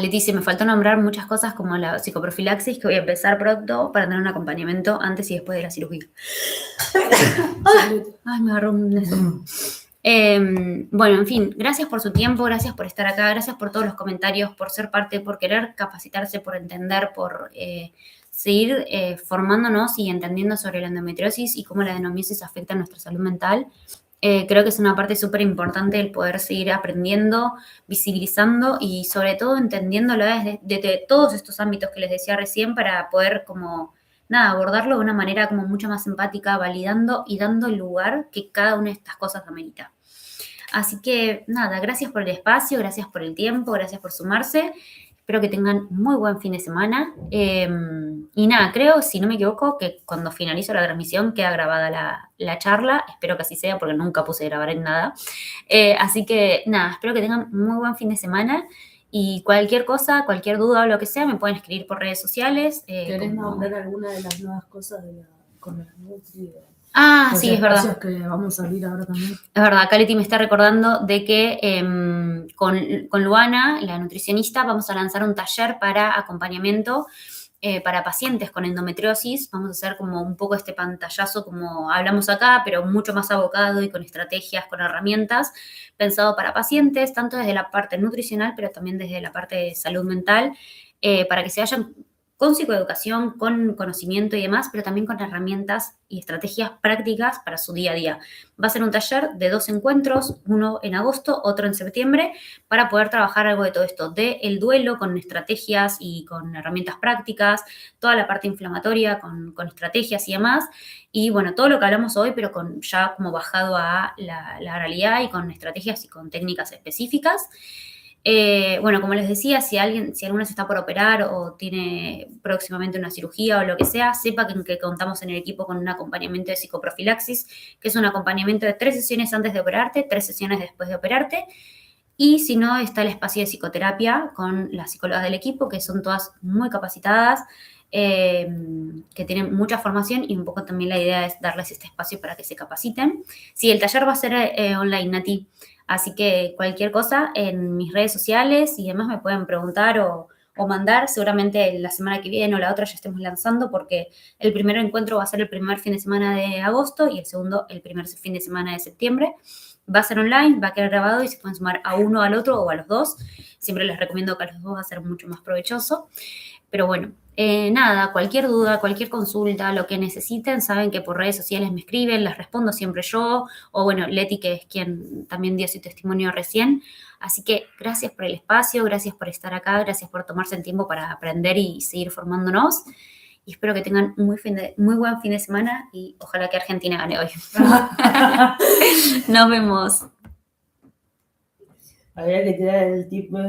Leticia, me faltó nombrar muchas cosas como la psicoprofilaxis, que voy a empezar pronto para tener un acompañamiento antes y después de la cirugía. Ay, me agarró un eso. Bueno, en fin, gracias por su tiempo, gracias por estar acá, gracias por todos los comentarios, por ser parte, por querer capacitarse, por entender, por seguir formándonos y entendiendo sobre la endometriosis y cómo la endometriosis afecta a nuestra salud mental. Creo que es una parte súper importante el poder seguir aprendiendo, visibilizando y sobre todo entendiéndolo desde todos estos ámbitos que les decía recién para poder como, nada, abordarlo de una manera como mucho más empática, validando y dando el lugar que cada una de estas cosas amerita. Así que, nada, gracias por el espacio, gracias por el tiempo, gracias por sumarse. Espero que tengan muy buen fin de semana. Y nada, creo, si no me equivoco, que cuando finalizo la transmisión queda grabada la charla. Espero que así sea porque nunca puse a grabar en nada. Así que nada, espero que tengan muy buen fin de semana. Y cualquier cosa, cualquier duda o lo que sea, me pueden escribir por redes sociales. ¿Querés nombrar alguna de las nuevas cosas con la Nutri? Sí, es verdad. Que vamos a abrir ahora también. Es verdad, Caleti me está recordando de que con Luana, la nutricionista, vamos a lanzar un taller para acompañamiento para pacientes con endometriosis. Vamos a hacer como un poco este pantallazo como hablamos acá, pero mucho más abocado y con estrategias, con herramientas, pensado para pacientes, tanto desde la parte nutricional, pero también desde la parte de salud mental, para que se vayan con psicoeducación, con conocimiento y demás, pero también con herramientas y estrategias prácticas para su día a día. Va a ser un taller de 2 encuentros, uno en agosto, otro en septiembre, para poder trabajar algo de todo esto, de el duelo con estrategias y con herramientas prácticas, toda la parte inflamatoria con estrategias y demás, y bueno, todo lo que hablamos hoy, pero ya como bajado a la realidad y con estrategias y con técnicas específicas. Bueno, como les decía, si alguna se está por operar o tiene próximamente una cirugía o lo que sea, sepa que contamos en el equipo con un acompañamiento de psicoprofilaxis, que es un acompañamiento de 3 sesiones antes de operarte, 3 sesiones después de operarte. Y si no, está el espacio de psicoterapia con las psicólogas del equipo, que son todas muy capacitadas, que tienen mucha formación y un poco también la idea es darles este espacio para que se capaciten. Sí, el taller va a ser online, Nati. Así que cualquier cosa en mis redes sociales y demás me pueden preguntar o o mandar. Seguramente la semana que viene o la otra ya estemos lanzando, porque el primer encuentro va a ser el primer fin de semana de agosto y el segundo el primer fin de semana de septiembre. Va a ser online, va a quedar grabado y se pueden sumar a uno, al otro o a los dos. Siempre les recomiendo que a los dos va a ser mucho más provechoso. Pero bueno, nada, cualquier duda, cualquier consulta, lo que necesiten, saben que por redes sociales me escriben, les respondo siempre yo, o bueno, Leti, que es quien también dio su testimonio recién. Así que gracias por el espacio, gracias por estar acá, gracias por tomarse el tiempo para aprender y seguir formándonos. Y espero que tengan muy buen fin de semana y ojalá que Argentina gane hoy. Nos vemos. Habría que tirar el tipo.